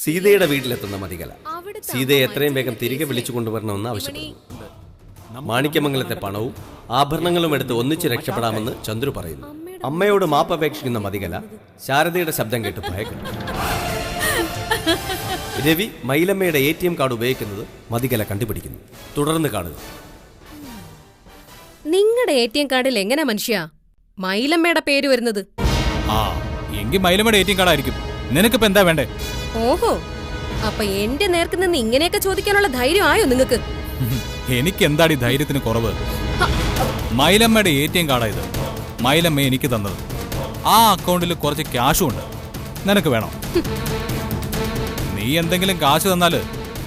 സീതയുടെ വീട്ടിലെത്തുന്ന മതികല സീതയെ എത്രയും വേഗം തിരികെ വിളിച്ചു കൊണ്ടുവരണമെന്ന് ആവശ്യപ്പെടുന്നു. മാണിക്യമംഗലത്തെ പണവും ആഭരണങ്ങളും എടുത്ത് ഒന്നിച്ച് രക്ഷപ്പെടാമെന്ന് ചന്ദ്രു പറയുന്നു. അമ്മയോട് മാപ്പപേക്ഷിക്കുന്ന മതികല ശാരദയുടെ ശബ്ദം കേട്ട് ഭയക്കുന്നു. രവി മൈലമ്മയുടെ ATM കാർഡ് ഉപയോഗിക്കുന്നത് മതികല കണ്ടുപിടിക്കുന്നു. തുടർന്ന് കാണുക. നിങ്ങളുടെ ATM കാർഡിൽ എങ്ങനെ മനുഷ്യ മൈലമ്മയുടെ പേര് വരുന്നത്? എങ്കിൽ മൈലമ്മയുടെ ATM കാർഡായിരിക്കും. നിനക്കിപ്പോ എന്താ വേണ്ടേ? ഓഹോ, അപ്പൊ എന്റെ നേർക്ക് നിന്ന് ഇങ്ങനെയൊക്കെ ചോദിക്കാനുള്ള ധൈര്യം ആയോ നിങ്ങക്ക്? എനിക്ക് എന്താടി ധൈര്യത്തിന് കുറവ്? മൈലമ്മയുടെ ATM കാർഡാ ഇത്. മൈലമ്മ എനിക്ക് തന്നത്. ആ അക്കൗണ്ടിൽ കുറച്ച് ക്യാഷും ഉണ്ട്. നിനക്ക് വേണോ? നീ എന്തെങ്കിലും കാശ് തന്നാല്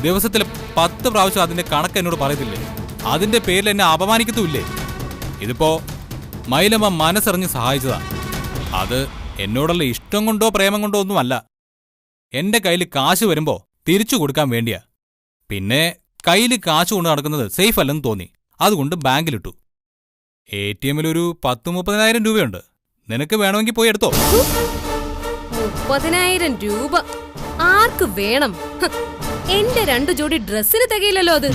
ദിവസത്തിൽ 10 പ്രാവശ്യം അതിന്റെ കണക്ക് എന്നോട് പറയത്തില്ലേ? അതിന്റെ പേരിൽ എന്നെ അപമാനിക്കത്തുമില്ലേ? ഇതിപ്പോ മൈലമ്മ മനസ്സറിഞ്ഞ് സഹായിച്ചതാ. അത് എന്നോടുള്ള ഇഷ്ടം കൊണ്ടോ പ്രേമം കൊണ്ടോ ഒന്നുമല്ല. എന്റെ കയ്യിൽ കാശ് വരുമ്പോ തിരിച്ചു കൊടുക്കാൻ വേണ്ടിയാ. പിന്നെ കയ്യിൽ കാശ് കൊണ്ട് നടക്കുന്നത് സേഫ് അല്ലെന്ന് തോന്നി. അതുകൊണ്ട് ബാങ്കിലിട്ടു. ATM ഒരു 10-30,000 രൂപയുണ്ട്. നിനക്ക് വേണമെങ്കിൽ പോയി എടുത്തോ. 30,000 രൂപ ആർക്ക് വേണം? എന്റെ 2 ജോഡി ഡ്രസ്സിന് തികയില്ലല്ലോ അത്.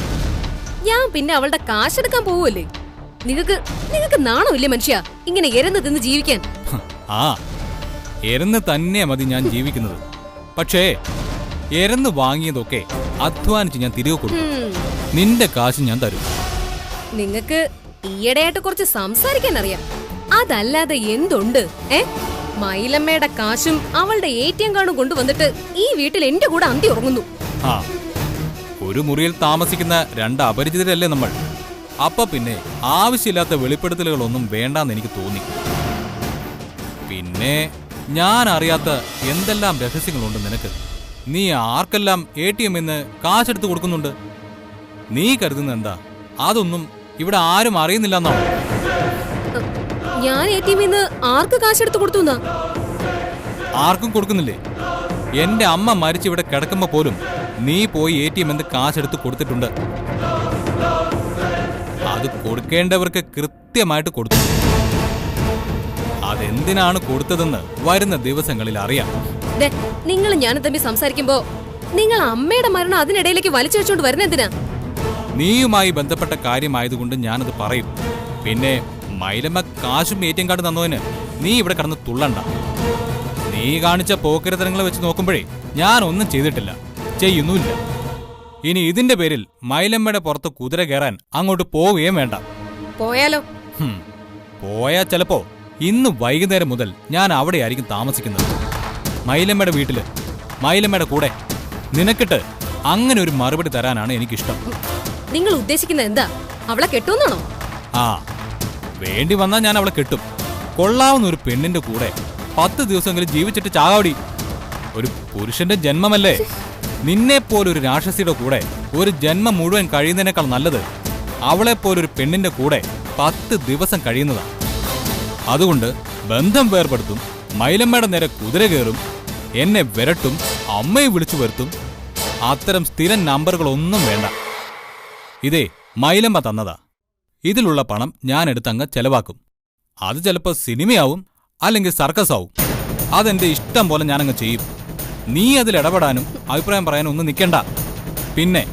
ഞാൻ പിന്നെ അവളുടെ കാശെടുക്കാൻ പോവല്ലേ? നിങ്ങൾക്ക് നാണമില്ലേ മനുഷ്യ ഇങ്ങനെ എരന്ന് തിന്ന് ജീവിക്കാൻ? എരന്ന് തന്നെ മതി ഞാൻ ജീവിക്കുന്നത്. പക്ഷേ എരന്ന് വാങ്ങിയതൊക്കെ അധ്വാനിച്ച് ഞാൻ തിരികെ കൊടുക്കും. നിന്റെ കാശ് ഞാൻ തരും. നിങ്ങക്ക് ഈയിടെയായിട്ട് കുറച്ച് സംസാരിക്കാൻ അറിയാം. അതല്ലാതെ എന്തുണ്ട്? മൈലമ്മയുടെ കാശും അവളുടെ ATM കാർഡും കൊണ്ടുവന്നിട്ട് ഈ വീട്ടിൽ എന്റെ കൂടെ അന്തി ഉറങ്ങുന്നു. ഒരു മുറിയിൽ താമസിക്കുന്ന 2 അപരിചിതരല്ലേ നമ്മൾ. അപ്പൊ പിന്നെ ആവശ്യമില്ലാത്ത വെളിപ്പെടുത്തലുകളൊന്നും വേണ്ടാന്ന് എനിക്ക് തോന്നി. പിന്നെ ഞാൻ അറിയാത്ത എന്തെല്ലാം രഹസ്യങ്ങളുണ്ട് നിനക്ക്. നീ ആർക്കെല്ലാം ATM-ന്ന് കാശെടുത്ത് കൊടുക്കുന്നുണ്ട്? നീ കരുതുന്ന എന്താ അതൊന്നും ഇവിടെ ആരും അറിയുന്നില്ലെന്നാണോ? ഞാൻ ATM-ന്ന് ആർക്ക് കാശെടുത്ത് കൊടുത്തു? ആർക്കും കൊടുക്കുന്നില്ലേ? എന്റെ അമ്മ മരിച്ചിവിടെ കിടക്കുമ്പോ പോലും നീ പോയി ATM-ന്ന് കാശെടുത്ത് കൊടുത്തിട്ടുണ്ട്. അത് കൊടുക്കേണ്ടവർക്ക് കൃത്യമായിട്ട് കൊടുത്തു. അതെന്തിനാണ് കൊടുത്തതെന്ന് വരുന്ന ദിവസങ്ങളിൽ അറിയാം. നിങ്ങൾ ഞാനും തമ്മിൽ സംസാരിക്കുമ്പോ നിങ്ങൾ അമ്മയുടെ മരണം അതിനിടയിലേക്ക് വലിച്ചു വെച്ചോണ്ട് വരുന്നെന്തിനാ? നീയുമായി ബന്ധപ്പെട്ട കാര്യമായതുകൊണ്ട് ഞാനത് പറയും. പിന്നെ മൈലമ്മ കാശും ATM കാർഡ് തന്നതിന് നീ ഇവിടെ കടന്ന് തുള്ളണ്ട. നീ കാണിച്ച പോക്കരത്തരങ്ങൾ വെച്ച് നോക്കുമ്പോഴേ ഞാൻ ഒന്നും ചെയ്തിട്ടില്ല, ചെയ്യുന്നുമില്ല. ഇനി ഇതിന്റെ പേരിൽ മൈലമ്മയുടെ പുറത്ത് കുതിര കയറാൻ അങ്ങോട്ട് പോവുകയും വേണ്ട. പോയാലോ? പോയാ ചിലപ്പോ ഇന്ന് വൈകുന്നേരം മുതൽ ഞാൻ അവിടെയായിരിക്കും താമസിക്കുന്നത്. മൈലമ്മയുടെ വീട്ടില്, മൈലമ്മയുടെ കൂടെ. നിനക്കിട്ട് അങ്ങനെ ഒരു മറുപടി തരാനാണ് എനിക്കിഷ്ടം. നിങ്ങൾ ഉദ്ദേശിക്കുന്നത് എന്താ? അവളെ കെട്ടുന്നാണോ? വേണ്ടി വന്നാൽ ഞാൻ അവളെ കെട്ടും. കൊള്ളാവുന്ന ഒരു പെണ്ണിന്റെ കൂടെ 10 ദിവസമെങ്കിലും ജീവിച്ചിട്ട് ചാകാവടി. ഒരു പുരുഷന്റെ ജന്മമല്ലേ. നിന്നെപ്പോലൊരു രാക്ഷസിയുടെ കൂടെ ഒരു ജന്മം മുഴുവൻ കഴിയുന്നതിനേക്കാൾ നല്ലത് അവളെപ്പോലൊരു പെണ്ണിന്റെ കൂടെ 10 ദിവസം കഴിയുന്നതാണ്. അതുകൊണ്ട് ബന്ധം വേർപെടുത്തും, മൈലമ്മയുടെ നേരെ കുതിര കയറും, എന്നെ വിരട്ടും, അമ്മയെ വിളിച്ചു വരുത്തും. അത്തരം സ്ഥിരം നമ്പറുകളൊന്നും വേണ്ട. ഇതേ മൈലമ്മ തന്നതാ. ഇതിലുള്ള പണം ഞാൻ എടുത്തങ്ങ് ചെലവാക്കും. അത് ചിലപ്പോൾ സിനിമയാവും, അല്ലെങ്കിൽ സർക്കസ് ആവും. അതെന്റെ ഇഷ്ടം പോലെ ഞാനങ്ങ് ചെയ്യും. നീ അതിൽ ഇടപെടാനും അഭിപ്രായം പറയാനും ഒന്നും നിൽക്കണ്ട. പിന്നെ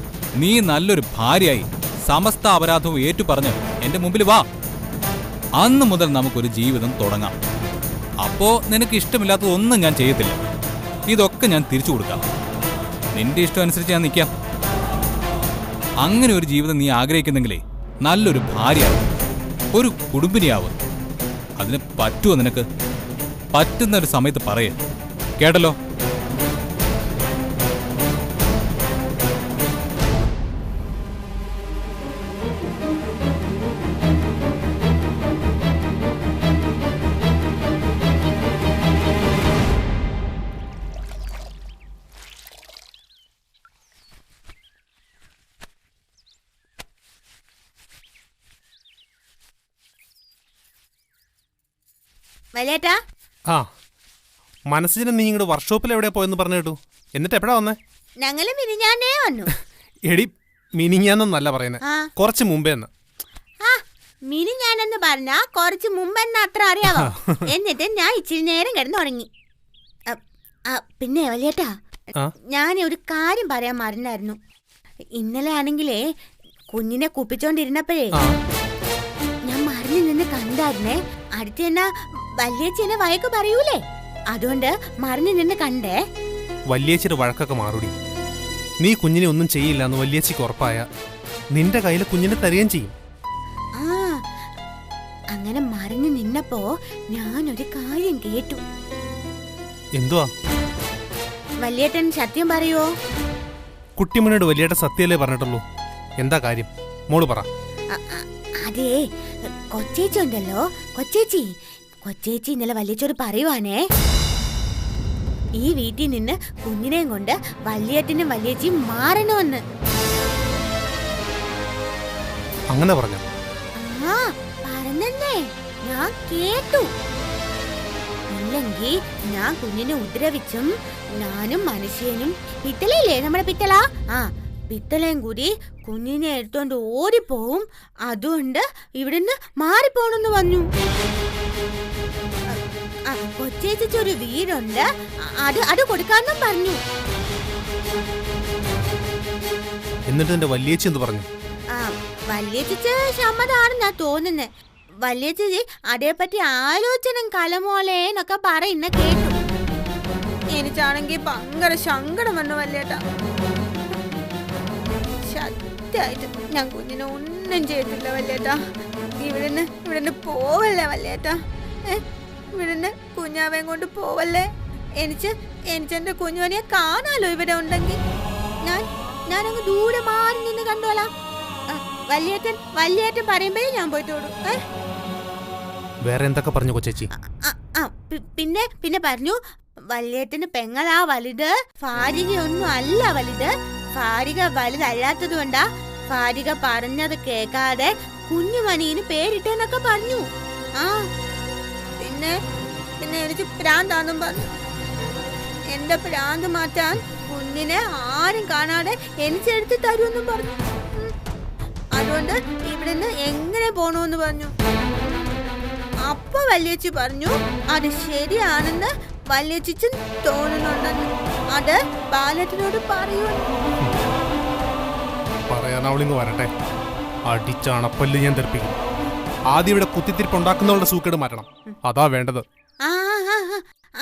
നീ നല്ലൊരു ഭാര്യയായി സമസ്ത അപരാധവും ഏറ്റുപറഞ്ഞ് എന്റെ മുമ്പിൽ വാ. അന്ന് മുതൽ നമുക്കൊരു ജീവിതം തുടങ്ങാം. അപ്പോ നിനക്ക് ഇഷ്ടമില്ലാത്തതൊന്നും ഞാൻ ചെയ്യത്തില്ല. ഇതൊക്കെ ഞാൻ തിരിച്ചു കൊടുക്കാം. നിന്റെ ഇഷ്ടം അനുസരിച്ച് ഞാൻ നിൽക്കാം. അങ്ങനെ ഒരു ജീവിതം നീ ആഗ്രഹിക്കുന്നെങ്കിലേ നല്ലൊരു ഭാര്യയാവും, ഒരു കുടുംബിനിയാവും. അതിന് പറ്റുമോ നിനക്ക്? പറ്റുന്ന ഒരു സമയത്ത് പറയേ. കേട്ടല്ലോ? മനസ്സിന് നീ ഇങ്ങോട്ട് വർക്ക്ഷോപ്പിൽ എവിടെയാ പോയെന്ന് പറഞ്ഞു കേട്ടു. എന്നിട്ട് എപ്പോഴാ വന്നേ? ഞങ്ങള് മിനിഞ്ഞാന്നേ വന്നു. എടി മിനിഞ്ഞാന്നല്ല പറയുന്നത്, കുറച്ച് മുമ്പേ. മിനിഞ്ഞാനെന്ന് പറഞ്ഞാ കുറച്ച് മുമ്പെന്ന് അത്ര അറിയാവോ? എന്നിട്ട് ഞാൻ ഇച്ചിരി നേരം കിടന്നുറങ്ങി. പിന്നെ വലിയേട്ടാ, ഞാൻ ഒരു കാര്യം പറയാൻ മറന്നായിരുന്നു. ഇന്നലെ ആണെങ്കിലേ കുഞ്ഞിനെ കുപ്പിച്ചോണ്ടിരുന്നപ്പോഴേ ഞാൻ മറിഞ്ഞു നിന്ന് കണ്ടായിരുന്നേ. അടുത്ത് എന്നാ വല്യേച്ചിനെ വഴക്ക് പറയൂലേ, അതുകൊണ്ട് മറിഞ്ഞു നിന്ന് കണ്ടേ. വല്യേച്ചിയുടെ വഴക്കൊക്കെ മാറൂടി. നീ കുഞ്ഞിനെ ഒന്നും ചെയ്യില്ല എന്ന് വല്യേച്ചിക്ക് ഉറപ്പായ നിന്റെ കയ്യിൽ കുഞ്ഞിനെ തരുകയും ചെയ്യും. ആ അങ്ങനെ മറിഞ്ഞു നിന്നപ്പോ ഞാനൊരു കാര്യം കേട്ടു. എന്തുവാ? വല്യേട്ടൻ സത്യം പറയുവോ? കുട്ടിമണിയോട് വലിയേട്ട സത്യമല്ലേ പറഞ്ഞിട്ടുള്ളൂ. എന്താ കാര്യം മോള് പറ. അതേ, കൊച്ചേച്ചി ഉണ്ടല്ലോ, കൊച്ചേച്ചി ഇന്നലെ വല്യച്ചോട് പറയുവാനേ, ഈ വീട്ടിൽ നിന്ന് കുഞ്ഞിനെയും കൊണ്ട് വല്യേട്ടനും വല്യേച്ചിയും മാറണമെന്ന്. അങ്ങനെ പറഞ്ഞ? ആ പറഞ്ഞേ, ഞാൻ കേട്ടു. ഇല്ലെങ്കിൽ ഞാൻ കുഞ്ഞിനെ ഉപദ്രവിച്ചും ഞാനും മനുഷ്യനും പിത്തളയില്ലേ, നമ്മുടെ പിത്തള, ആ പിത്തളയും കൂടി കുഞ്ഞിനെ എടുത്തോണ്ട് ഓടിപ്പോവും. അതുകൊണ്ട് ഇവിടുന്ന് മാറിപ്പോണെന്ന് പറഞ്ഞു. കൊച്ചേച്ചൊരു വീടുണ്ട്, അത് കൊടുക്കാന്നും പറഞ്ഞു. എന്നിട്ട് എന്റെ വല്യേച്ചി എന്ത് പറഞ്ഞു? വല്യേച്ചി സമ്മതാണെന്നാ തോന്നുന്നേ. വല്യേച്ചി അതേപ്പറ്റി ആലോചന കലമോളേന്നൊക്കെ പറയുന്ന കേട്ടു. എനിക്കാണെങ്കിൽ ഭയങ്കര സങ്കടം വന്നു വല്യേട്ടാ. സത്യമായിട്ട് ഞാൻ കുഞ്ഞിനെ ഒന്നും ചെയ്തില്ല വല്യേട്ടാ. ഇവിടുന്ന് പോവല്ലേ വല്യേട്ടാ, ഇവിടുന്ന് കുഞ്ഞാവേം കൊണ്ട് പോവല്ലേ. എനിക്കെന്റെ കുഞ്ഞുവനെ കാണാലോ ഇവിടെ ഉണ്ടെങ്കിൽ. ഞാനങ്ങ് ദൂരെ മാറി നിന്ന് കണ്ടോളാം. വല്യേട്ടൻ പറയുമ്പോഴേ ഞാൻ പോയിട്ടോളൂ. വേറെ എന്തൊക്കെ പറഞ്ഞു കൊച്ചേച്ചി? പിന്നെ പറഞ്ഞു, വല്യേട്ടന് പെങ്ങളാ വലുത്, ഫാരികയൊന്നും അല്ല വലുത്. ഫാരിക വലുതല്ലാത്തത് കൊണ്ടാ ഫാരിക പറഞ്ഞത് കേൾക്കാതെ കുഞ്ഞുമണീന് പേരിട്ടെന്നൊക്കെ പറഞ്ഞു. ആ പിന്നെ എനിക്ക് പ്രാന്താന്നും പറഞ്ഞു. എന്റെ പ്രാന്ത് മാറ്റാൻ കുഞ്ഞിനെ ആരും കാണാതെ എനിക്കെടുത്ത് തരുമെന്നും പറഞ്ഞു. അതുകൊണ്ട് ഇവിടുന്ന് എങ്ങനെ പോണോന്ന് പറഞ്ഞു. അപ്പൊ വല്യേച്ചി പറഞ്ഞു അത് ശരിയാണെന്ന് വല്യേച്ചിക്ക് തോന്നുന്നുണ്ടെന്ന്. അത് ബാലേട്ടനോട് പറയൂ. പറയാനവളിങ്ങ് വരട്ടെ, അടിച്ചണപ്പല്ല് ഞാൻ തെറിപ്പിക്കും. ആദ്യം ഇവിടെ കുത്തിത്തിരിപ്പുണ്ടാക്കുന്നവളുടെ സൂക്കേട് മാറ്റണം, അതാ വേണ്ടത്.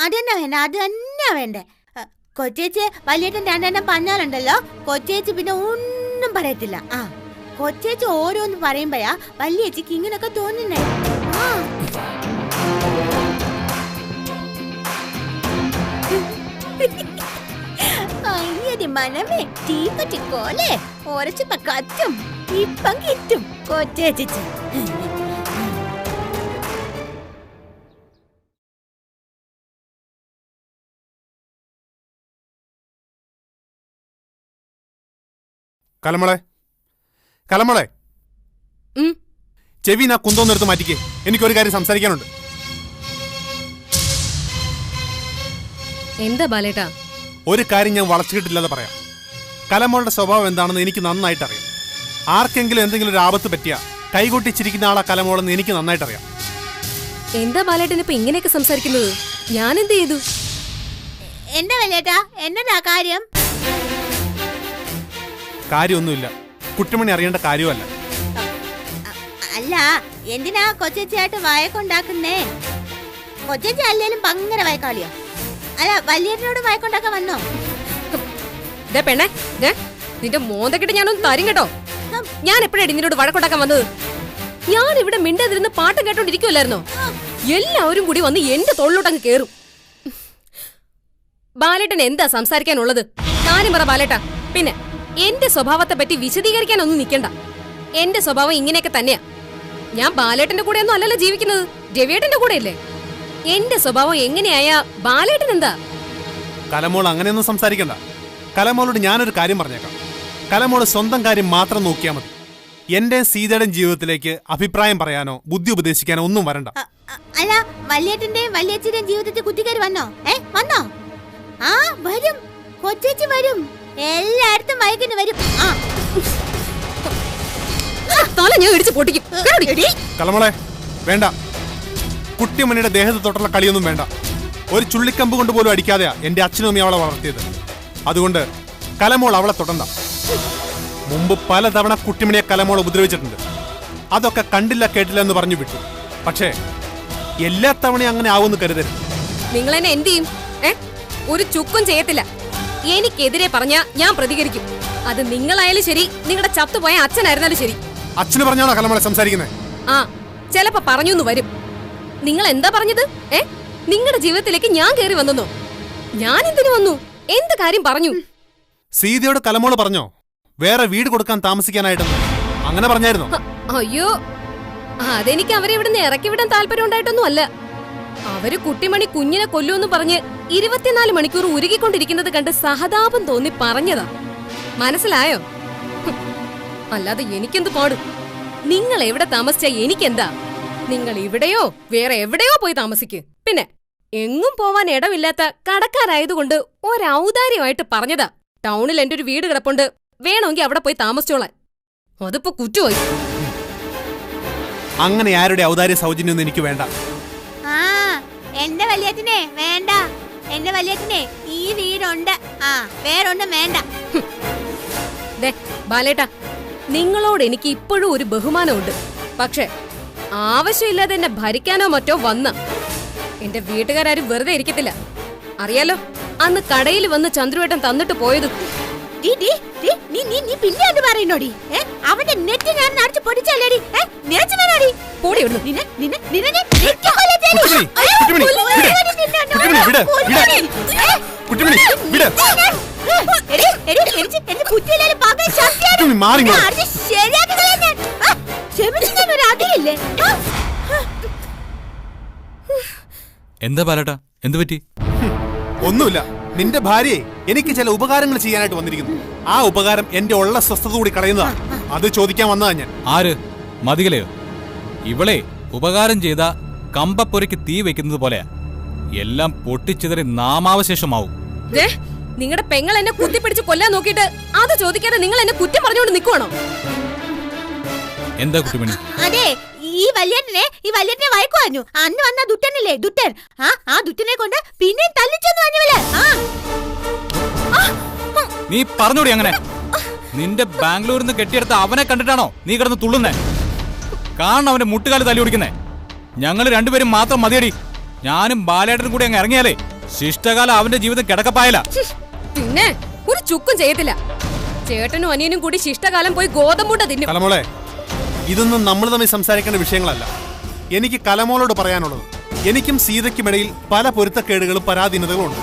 അതന്നെ വേണ്ട, അത് തന്നെ വേണ്ടേ. കൊച്ചേച്ചി വല്യേട്ടൻ രണ്ടെണ്ണം പറഞ്ഞാലുണ്ടല്ലോ, കൊച്ചേച്ചി പിന്നെ ഒന്നും പറയത്തില്ല. കൊച്ചേച്ചി ഓരോന്ന് പറയുമ്പോഴാ വല്യേച്ചിക്ക് ഇങ്ങനൊക്കെ തോന്നുന്നേ. അയ്യടി മനമേ, തീപ്പറ്റി പോലെ ഒരച്ചപ്പ കറ്റും ഇപ്പം കിറ്റും കൊച്ചേച്ചി. കലമോളെ ചെവി നാ കുന്തോന്നെടുത്ത് മാറ്റിക്കേ, എനിക്കൊരു കാര്യം സംസാരിക്കാനുണ്ട്. എന്താ ബാലേട്ടാ? ഒരു കാര്യം ഞാൻ വളച്ചിട്ടില്ലാതെ പറയാം. കലമോളുടെ സ്വഭാവം എന്താണെന്ന് എനിക്ക് നന്നായിട്ട് അറിയാം. ആർക്കെങ്കിലും എന്തെങ്കിലും ഒരു ആപത്ത് പറ്റിയ കൈകൊട്ടിച്ചിരിക്കുന്ന ആളാ കലമോളെന്ന് എനിക്ക് നന്നായിട്ട് അറിയാം. എന്താ ബാലേട്ടൻ ഇപ്പൊ ഇങ്ങനെയൊക്കെ സംസാരിക്കുന്നത്? ഞാൻ എന്ത് ചെയ്തു? എന്താ വല്യേട്ടാ, എന്നതാ കാര്യം? കാര്യമൊന്നുമില്ല, കുട്ടിമണി അറിയേണ്ട കാര്യമല്ല. അല്ല, എന്തിനാ കൊച്ചേച്ചിയായിട്ട് വഴക്കുണ്ടാക്കുന്നേ? കൊച്ചേച്ചി അല്ലേലും ഭയങ്കര വഴക്കാളിയോ? അല്ല, വല്യേട്ടനോട് വഴക്കുണ്ടാക്കാൻ വന്നോ? പെണ്ണേ, നിന്റെ മോന്തക്കിട്ട് ഞാനൊന്ന് തരും കേട്ടോ. ഞാൻ എപ്പോഴാണ് നിന്നോട് വഴക്കുണ്ടാക്കാൻ വന്നത്? ഞാൻ ഇവിടെ മിണ്ടാതിരുന്ന് പാട്ട് കേട്ടോണ്ടിരിക്കുവല്ലായിരുന്നോ? എല്ലാവരും കൂടി വന്ന് എന്റെ തോളിലോട്ടങ്ങ് കേറും. ബാലേട്ടൻ എന്താ സംസാരിക്കാനുള്ളത്? കാര്യം പറ ബാലേട്ടാ. പിന്നെ എന്റെ സ്വഭാവത്തെ പറ്റി വിശദീകരിക്കാനൊന്നും നിൽക്കണ്ട. എന്റെ സ്വഭാവം ഇങ്ങനെയൊക്കെ തന്നെയാ. ഞാൻ ബാലേട്ടന്റെ കൂടെ ഒന്നും അല്ലല്ലോ ജീവിക്കുന്നത്, രവിയേട്ടന്റെ കൂടെ അല്ലേ. എന്റെ സ്വഭാവം എങ്ങനെയായാ ബാലേട്ടൻ എന്താ? കലമോൾ അങ്ങനെയൊന്നും സംസാരിക്കണ്ട. കലമോളോട് ഞാനൊരു കാര്യം പറഞ്ഞേക്കാം. കലമോള് സ്വന്തം കാര്യം മാത്രം നോക്കിയാൽ മതി. എന്റെ സീതയുടെയും ജീവിതത്തിലേക്ക് അഭിപ്രായം പറയാനോ ബുദ്ധി ഉപദേശിക്കാനോ ഒന്നും വരണ്ട. അല്ല, വല്യേട്ടന്റെയും വല്യേച്ചിന്റെയും ജീവിതത്തിൽ കുത്തിക്കയറി വന്നോ? വന്നോ? ആ വരും, കൊച്ചേച്ചി വരും, എല്ലായിടത്തും വൈകിന് വരും. കലമോളെ വേണ്ട, കുട്ടിമണിയുടെ ദേഹത്ത് തൊട്ടുള്ള കളിയൊന്നും വേണ്ട. ഒരു ചുള്ളിക്കമ്പ് കൊണ്ട് പോലും അടിക്കാതെയാ എന്റെ അച്ഛനും അമ്മയും അവളെ വളർത്തിയത്. അതുകൊണ്ട് കലമോൾ അവളെ തൊടണ്ട. മുമ്പ് പലതവണ കുട്ടിമണിയെ കലമോൾ ഉപദ്രവിച്ചിട്ടുണ്ട്. അതൊക്കെ കണ്ടില്ല കേട്ടില്ല എന്ന് പറഞ്ഞു വിട്ടു. പക്ഷേ എല്ലാ തവണയും അങ്ങനെ ആവുമെന്ന് കരുതരുത്. നിങ്ങൾ എന്നെ എന്ത് ചെയ്യും? ഒരു ചുക്കും ചെയ്യത്തില്ല. എനിക്കെതിരെ പറഞ്ഞാ ഞാൻ പ്രതികരിക്കും. അത് നിങ്ങളായാലും ശരി, നിങ്ങളുടെ ചത്തുപോയ അച്ഛനായിരുന്നാലും ശരി. അച്ഛന് പറഞ്ഞാണോ കലമോളെ സംസാരിക്കുന്നത്? ആ, ചിലപ്പോ പറഞ്ഞു വരും. നിങ്ങൾ എന്താ പറഞ്ഞത്? നിങ്ങളുടെ ജീവിതത്തിലേക്ക് ഞാൻ കയറി വന്നോ? ഞാൻ എന്തിനു വന്നു? എന്ത് കാര്യം പറഞ്ഞു? സീതയോട് കലമോള് പറഞ്ഞോ വേറെ വീട് കൊടുക്കാൻ താമസിക്കാനായിട്ടെന്ന്? അങ്ങനെ പറഞ്ഞായിരുന്നോ? അയ്യോ, അതെനിക്ക് അവരെ ഇവിടുന്ന് ഇറക്കി വിടാൻ താല്പര്യം ഉണ്ടായിട്ടൊന്നും അല്ല. അവര് കുട്ടിമണി കുഞ്ഞിനെ കൊല്ലുമെന്ന് പറഞ്ഞ് 24 മണിക്കൂർ ഉരുകിക്കൊണ്ടിരിക്കുന്നത് കണ്ട് സഹതാപം തോന്നി പറഞ്ഞതാ. മനസ്സിലായോ? അല്ലാതെ എനിക്കെന്ത് പാടും? നിങ്ങൾ എവിടെ താമസിച്ചാ എനിക്കെന്താ? നിങ്ങൾ ഇവിടെയോ വേറെ എവിടെയോ പോയി താമസിക്ക്. പിന്നെ എങ്ങും പോവാൻ ഇടമില്ലാത്ത കടക്കാരായതുകൊണ്ട് ഒരൗദാര്യമായിട്ട് പറഞ്ഞതാ. ടൗണിൽ എന്റെ ഒരു വീട് കിടപ്പുണ്ട്, വേണമെങ്കിൽ അവിടെ പോയി താമസിച്ചോളാൻ. അതിപ്പോ കുറ്റമായി. അങ്ങനെ ആരുടെ ഔദാര്യ സൗജന്യൊന്നും എനിക്ക് വേണ്ട. എന്റെ വലിയച്ഛനെ വേണ്ട. എന്റെ വലിയച്ഛനെ ഈ വീടുണ്ട്, വേറൊന്നും വേണ്ട. ബാലേട്ടാ, നിങ്ങളോട് എനിക്ക് ഇപ്പോഴും ഒരു ബഹുമാനമുണ്ട്. പക്ഷെ ആവശ്യമില്ലാതെ എന്നെ ഭരിക്കാനോ മറ്റോ വന്ന എന്റെ വീട്ടുകാരും വെറുതെ ഇരിക്കത്തില്ല. അറിയാലോ, അന്ന് കടയിൽ വന്ന് ചന്ദ്രുവേട്ടൻ തന്നിട്ട് പോയത്. പിന്നെ അത് പറയുന്നോടി? അവന്റെ നെറ്റ് ഞാൻ അടിച്ചു പൊടിച്ചല്ലേടി. എന്താ ബാലേട്ടാ, എന്തു പറ്റി? ഒന്നുമില്ല. നിന്റെ ഭാര്യയെ എനിക്ക് ചില ഉപകാരങ്ങൾ ചെയ്യാനായിട്ട് വന്നിരിക്കുന്നു. ആ ഉപകാരം എന്റെ ഉള്ള സ്വസ്ഥത കൂടി കളയുന്നതാണ്. അത് ചോദിക്കാൻ വന്നതാ ഞാൻ. ആര്? മതികലയോ? ഇവളെ ഉപകാരം ചെയ്ത കമ്പപ്പൊരയ്ക്ക് തീ വെക്കുന്നത് പോലെയാ. എല്ലാം പൊട്ടിച്ചിതറി നാമാവശേഷമാവും. നിങ്ങളുടെ പെങ്ങൾ എന്നെ കുത്തിപ്പിടിച്ച് കൊല്ലാൻ നോക്കിയിട്ട് അത് ചോദിക്കാതെ നിങ്ങൾ എന്നെ കുറ്റം പറഞ്ഞുകൊണ്ട് നിൽക്കുവാണോ? എന്താ കുട്ടിമണി? അതെ, ഈ വല്യനെ വയക്കുവാഞ്ഞു. അന്ന് വന്ന ദുട്ടനല്ലേ, ദുട്ടൻ. ആ ദുട്ടനെ കൊണ്ട് പിന്നെ തല്ലിച്ചെന്ന് പറഞ്ഞവള്. നീ പറഞ്ഞോടി അങ്ങനെ? നിന്റെ ബാംഗ്ലൂരിൽ നിന്ന് കെട്ടിയെടുത്ത അവനെ കണ്ടിട്ടാണോ നീ കിടന്ന് തുള്ളുന്നേ? കാണണം അവന്റെ മുട്ടുകാല് തല്ലി ഓടിക്കുന്നേ. ഞങ്ങൾ രണ്ടുപേരും മാത്രം മതിയടി. ഞാനും ബാലേട്ടനും കൂടി അങ്ങ് ഇറങ്ങിയാലേ ശിഷ്ടകാലം അവന്റെ ജീവിതം കിടക്കപ്പായല. പിന്നെ ഒരു ചുക്കും ചെയ്യത്തില്ല. ചേട്ടനും അനിയനും കൂടി ശിഷ്ടകാലം പോയി ഗോതമ്പുണ്ട തിന്നും. കലമോളെ, ഇതൊന്നും നമ്മൾ തമ്മിൽ സംസാരിക്കേണ്ട വിഷയങ്ങളല്ല. എനിക്ക് കലമോളോട് പറയാനുള്ളത്, എനിക്കും സീതയ്ക്കുമിടയിൽ പല പൊരുത്തക്കേടുകളും പരാധീനതകളും ഉണ്ട്.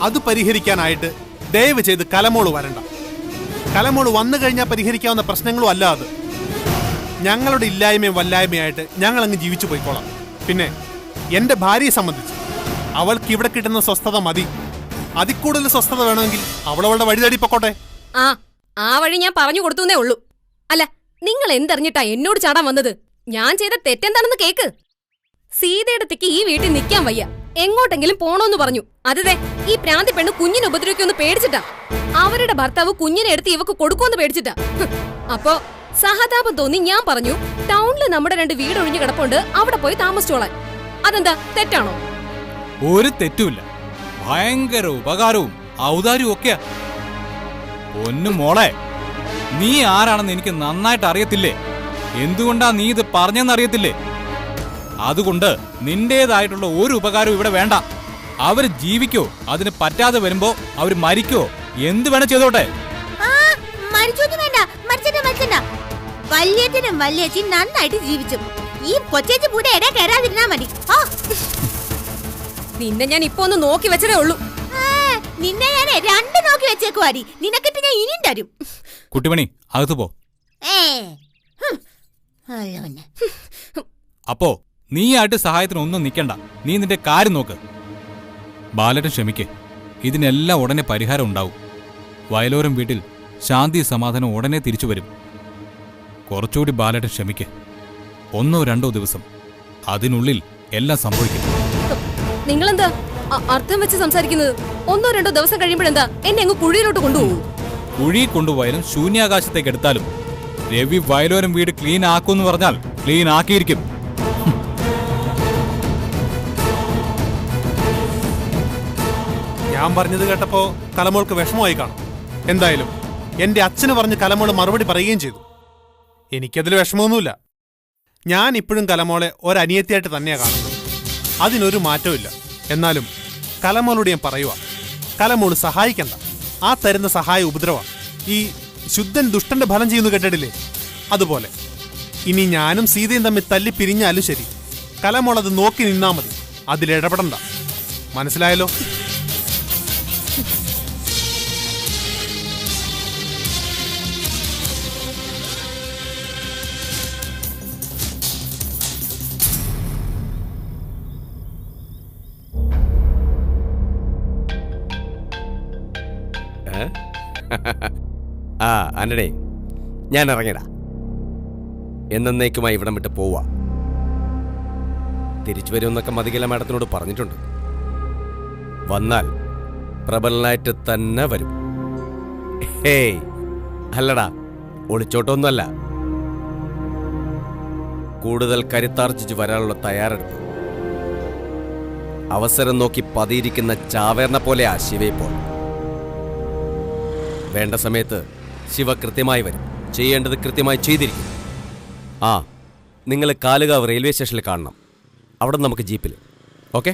അത് പരിഹരിക്കാനായിട്ട് ദയവ് ചെയ്ത് കലമോള് വരണ്ട. കലമോള് വന്നു കഴിഞ്ഞാൽ പരിഹരിക്കാവുന്ന പ്രശ്നങ്ങളും അല്ല അത്. ഞങ്ങളുടെ ഇല്ലായ്മയും വല്ലായ്മയായിട്ട് ഞങ്ങൾ അങ്ങ് ജീവിച്ചു പോയിക്കോളാം. പിന്നെ എന്റെ ഭാര്യയെ സംബന്ധിച്ച് അവൾക്ക് ഇവിടെ കിട്ടുന്ന സ്വസ്ഥത മതി. അതിൽ കൂടുതൽ സ്വസ്ഥത വേണമെങ്കിൽ അവളവളുടെ വഴി തേടി പൊക്കോട്ടെ. ആ വഴി ഞാൻ പറഞ്ഞു കൊടുത്തേ ഉള്ളൂ. അല്ല, നിങ്ങൾ എന്തറിഞ്ഞിട്ടാ എന്നോട് ചാടാൻ വന്നത്? ഞാൻ ചെയ്ത തെറ്റെന്താണെന്ന് കേക്ക്. സീതയുടെ ഈ വീട്ടിൽ നിൽക്കാൻ വയ്യ, എങ്ങോട്ടെങ്കിലും പോണോന്ന് പറഞ്ഞു. അതേ, ഈ പ്രാന്തി പെണ്ണ് കുഞ്ഞിനെ ഉപദ്രവിക്കൊന്ന് പേടിച്ചിട്ടാ. അവരുടെ ഭർത്താവ് കുഞ്ഞിനെ എടുത്ത് ഇവക്ക് കൊടുക്കുമെന്ന് പേടിച്ചിട്ടാ. അപ്പോ സഹതാപം തോന്നി ഞാൻ പറഞ്ഞു, ടൗണില് നമ്മുടെ 2 വീട് ഒഴിഞ്ഞു കിടപ്പുണ്ട്, അവിടെ പോയി താമസിച്ചോളാൻ. അതെന്താ തെറ്റാണോ? ഒരു തെറ്റുമില്ല. ഭയങ്കര ഉപകാരവും ഔദാര്യവും ഒക്കെയാ. ഒന്നും മോളെ, നീ ആരാണെന്ന് എനിക്ക് നന്നായിട്ട് അറിയത്തില്ലേ? എന്തുകൊണ്ടാ നീ ഇത് പറഞ്ഞെന്നറിയത്തില്ലേ? അതുകൊണ്ട് നിന്റേതായിട്ടുള്ള ഒരു ഉപകാരവും ഇവിടെ വേണ്ട. അവര് ജീവിക്കോ, അതിന് പറ്റാതെ വരുമ്പോ അവര് മരിക്കോ, എന്ത് വേണം ചെയ്തോട്ടെ. വല്യേട്ടനും വല്യേച്ചിയും നന്നായിട്ട് ജീവിച്ചു. ഈ കൊച്ചേച്ചി കൂടെ ഇട കയറാതിരുന്നാ മതി. നിന്നെ ഞാൻ ഇപ്പൊ ഒന്ന് നോക്കി വെച്ചതേ ഉള്ളൂ. നിന്നെ ഞാൻ 2 നോക്കി വെച്ചേക്കുവാടി. നിനക്കിട്ട് ഞാൻ ഇനിയും തരും. കുട്ടിമണി, അകത്ത് പോ. അപ്പോ നീയായിട്ട് സഹായത്തിന് ഒന്നും നിൽക്കണ്ട. നീ നിന്റെ കാര്യം നോക്ക്. ബാലേട്ടൻ ക്ഷമിക്കേ, ഇതിനെല്ലാം ഉടനെ പരിഹാരം ഉണ്ടാവും. വയലോരം വീട്ടിൽ ശാന്തി സമാധാനം ഉടനെ തിരിച്ചു വരും. കുറച്ചുകൂടി ബാലേട്ടൻ ക്ഷമിക്കേ. 1 or 2 ദിവസം, അതിനുള്ളിൽ എല്ലാം സംഭവിക്കും. നിങ്ങളെന്താ അർത്ഥം വെച്ച് സംസാരിക്കുന്നത്? 1 or 2 ദിവസം കഴിയുമ്പോഴെന്താ എന്നെ അങ്ങ് കുഴിയിലോട്ട് കൊണ്ടുപോകൂ? കുഴി കൊണ്ടുപോയാലും ശൂന്യാകാശത്തേക്ക് എടുത്താലും രവി വയലോരം വീട് ക്ലീൻ ആക്കുമെന്ന് പറഞ്ഞാൽ ക്ലീൻ ആക്കിയിരിക്കും. ഞാൻ പറഞ്ഞത് കേട്ടപ്പോ കലമോൾക്ക് വിഷമമായി കാണും. എന്തായാലും എന്റെ അച്ഛന് പറഞ്ഞ് കലമോള് മറുപടി പറയുകയും ചെയ്തു. എനിക്കതിൽ വിഷമമൊന്നുമില്ല. ഞാൻ ഇപ്പോഴും കലമോളെ ഒരനിയത്തിയായിട്ട് തന്നെയാ കാണുന്നത്. അതിനൊരു മാറ്റവും. എന്നാലും കലമോളോട് ഞാൻ പറയുക, കലമോള് സഹായിക്കണ്ട. ആ തരുന്ന സഹായ ഉപദ്രവ. ഈ ശുദ്ധൻ ദുഷ്ടന്റെ ഫലം ചെയ്യുന്നു കേട്ടിട്ടില്ലേ? അതുപോലെ ഇനി ഞാനും സീതയും തമ്മിൽ തല്ലി പിരിഞ്ഞാലും ശരി, കലമോൾ അത് നോക്കി നിന്നാ മതി. അതിലിടപെടണ്ട. മനസ്സിലായല്ലോ? ആ ആന്റണി, ഞാൻ ഇറങ്ങിയടാ. എന്നേക്കുമായി ഇവിടം വിട്ട് പോവാ. തിരിച്ചു വരുമെന്നൊക്കെ മതികല മാഡത്തിനോട് പറഞ്ഞിട്ടുണ്ട്. വന്നാൽ പ്രബലനായിട്ട് തന്നെ വരും. ഹേയ് അല്ലടാ, ഒളിച്ചോട്ടൊന്നുമല്ല. കൂടുതൽ കരുത്താർജിച്ച് വരാനുള്ള തയ്യാറെടുപ്പ്. അവസരം നോക്കി പതിയിരിക്കുന്ന ചാവേറിനെ പോലെ ആ ശിവ ഇപ്പോൾ. വേണ്ട സമയത്ത് ശിവ കൃത്യമായി വരും. ചെയ്യേണ്ടത് കൃത്യമായി ചെയ്തിരിക്കും. ആ, നിങ്ങൾ കാലുകാവ് റെയിൽവേ സ്റ്റേഷനിൽ കാണണം. അവിടെ നമുക്ക് ജീപ്പിൽ. ഓക്കെ?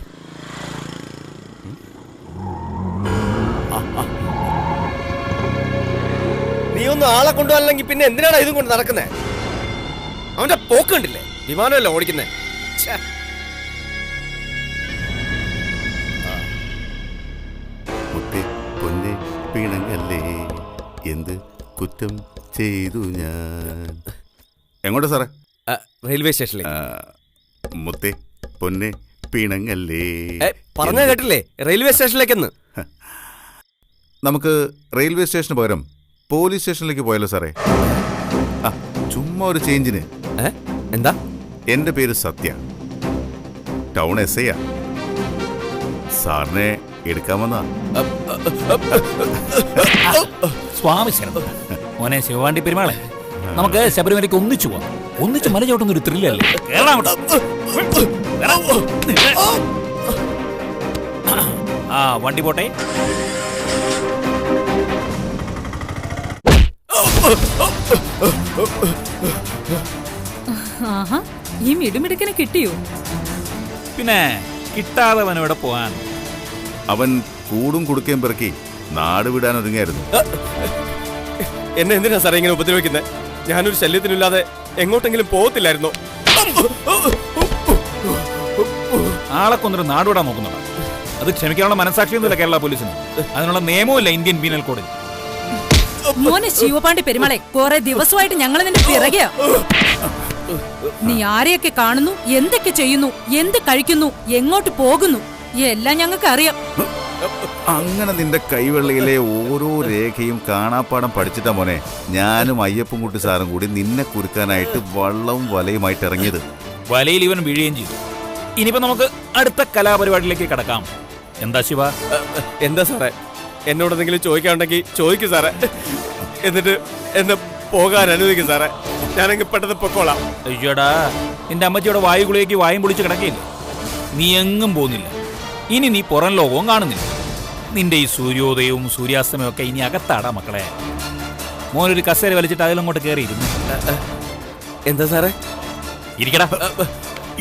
നീ ഒന്ന് ആളെ കൊണ്ടുവല്ലെങ്കിൽ പിന്നെ എന്തിനാണ് ഇതും കൊണ്ട് നടക്കുന്നേ? അവന്റെ പോക്ക് കണ്ടില്ലേ? വിമാനമല്ല ഓടിക്കുന്നേ. പിണങ്ങല്ലേ, എന്ത് കുറ്റം ചെയ്തു ഞാൻ. എങ്ങോട്ടാ സാറേ? റെയിൽവേ സ്റ്റേഷനിൽ. മുത്തേ പൊന്നെ പിണങ്ങല്ലേ പറഞ്ഞ കേട്ടില്ലേ? റെയിൽവേ സ്റ്റേഷനിലേക്കെന്ന്. നമുക്ക് റെയിൽവേ സ്റ്റേഷന് പകരം പോലീസ് സ്റ്റേഷനിലേക്ക് പോയല്ലോ സാറേ. ചുമ്മാ ഒരു ചേഞ്ചിന്. എന്താ? എന്റെ പേര് സത്യ, ടൗൺ SI ആ. സാറിനെ എടുക്കാൻ വന്നാ. സ്വാമി ശരണം. മോനെ ശിവവാണ്ടി പെരുമാളെ, നമുക്ക് ശബരിമലയ്ക്ക് ഒന്നിച്ചു പോവാം. ഒന്നിച്ച് മല ചവിട്ടുന്ന ഒരു ത്രില്ലല്ലേ? ആ വണ്ടി പോട്ടെ. ആഹാ, ഈ മിടുമിടുക്കിനെ കിട്ടിയോ? പിന്നെ കിട്ടാതെ അവനവിടെ പോവാൻ. അവൻ കൂടും കുടുക്കയും പിറക്കി നാട് വിടാൻ ഒതുങ്ങിയായിരുന്നു. എന്നെ എന്തിനാ സാറേ ഇങ്ങനെ ഉപദ്രവിക്കുന്നത്? ഞാനൊരു ശല്യത്തിനില്ലാതെ എങ്ങോട്ടെങ്കിലും പോകത്തില്ലായിരുന്നോ? ആളെ കൊന്നൊരു നാടുവിടാൻ നോക്കുന്നുണ്ട്. അത് ക്ഷമിക്കാനുള്ള മനസാക്ഷിയൊന്നുമില്ല കേരള പോലീസിന്. അതിനുള്ള നിയമമില്ല ഇന്ത്യൻ പീനൽ കോഡിൽ. മോനെ ശിവപാണ്ടി പെരുമാളെ, കുറെ ദിവസമായിട്ട് ഞങ്ങൾ നിന്റെ പിറകെയാ. നീ ആരെയൊക്കെ കാണുന്നു, എന്തൊക്കെ ചെയ്യുന്നു, എന്ത് കഴിക്കുന്നു, എങ്ങോട്ട് പോകുന്നു, എല്ലാം ഞങ്ങൾക്ക് അറിയാം. അങ്ങനെ നിന്റെ കൈവെള്ളയിലെ ഓരോ രേഖയും കാണാപ്പാടം പഠിച്ചിട്ടാ മോനെ ഞാനും അയ്യപ്പൻകുട്ടി സാറും കൂടി നിന്നെ കുരുക്കാനായിട്ട് വള്ളവും വലയുമായിട്ട് ഇറങ്ങിയത്. വലയിൽ ഇവൻ വീഴുകയും ചെയ്തു. ഇനിയിപ്പോ നമുക്ക് അടുത്ത കലാപരിപാടിയിലേക്ക് കടക്കാം. എന്താ ശിവ? എന്താ സാറേ, എന്നോട് എന്തെങ്കിലും ചോദിക്കാനുണ്ടെങ്കിൽ ചോദിക്കും സാറേ. എന്നിട്ട് എന്നെ പോകാൻ അനുവദിക്കും സാറേ. ഞാനെങ്കിൽ പെട്ടെന്ന് പൊക്കോളാം. അയ്യോടാ, നിന്റെ അമ്മച്ചിയുടെ വായുകുളിയേക്ക് വായും പൊളിച്ച് കിടക്കയില്ലേ? നീ എങ്ങും പോകുന്നില്ല. ഇനി നീ പുറം ലോകവും കാണുന്നില്ല. നിന്റെ ഈ സൂര്യോദയവും സൂര്യാസ്തമയവും ഒക്കെ ഇനി അകത്താടാ മക്കളെ. മോനൊരു കസേര വലിച്ചിട്ട് അതിലങ്ങോട്ട് കയറിയിരുന്നു. എന്താ സാറേ? ഇരിക്കടാ.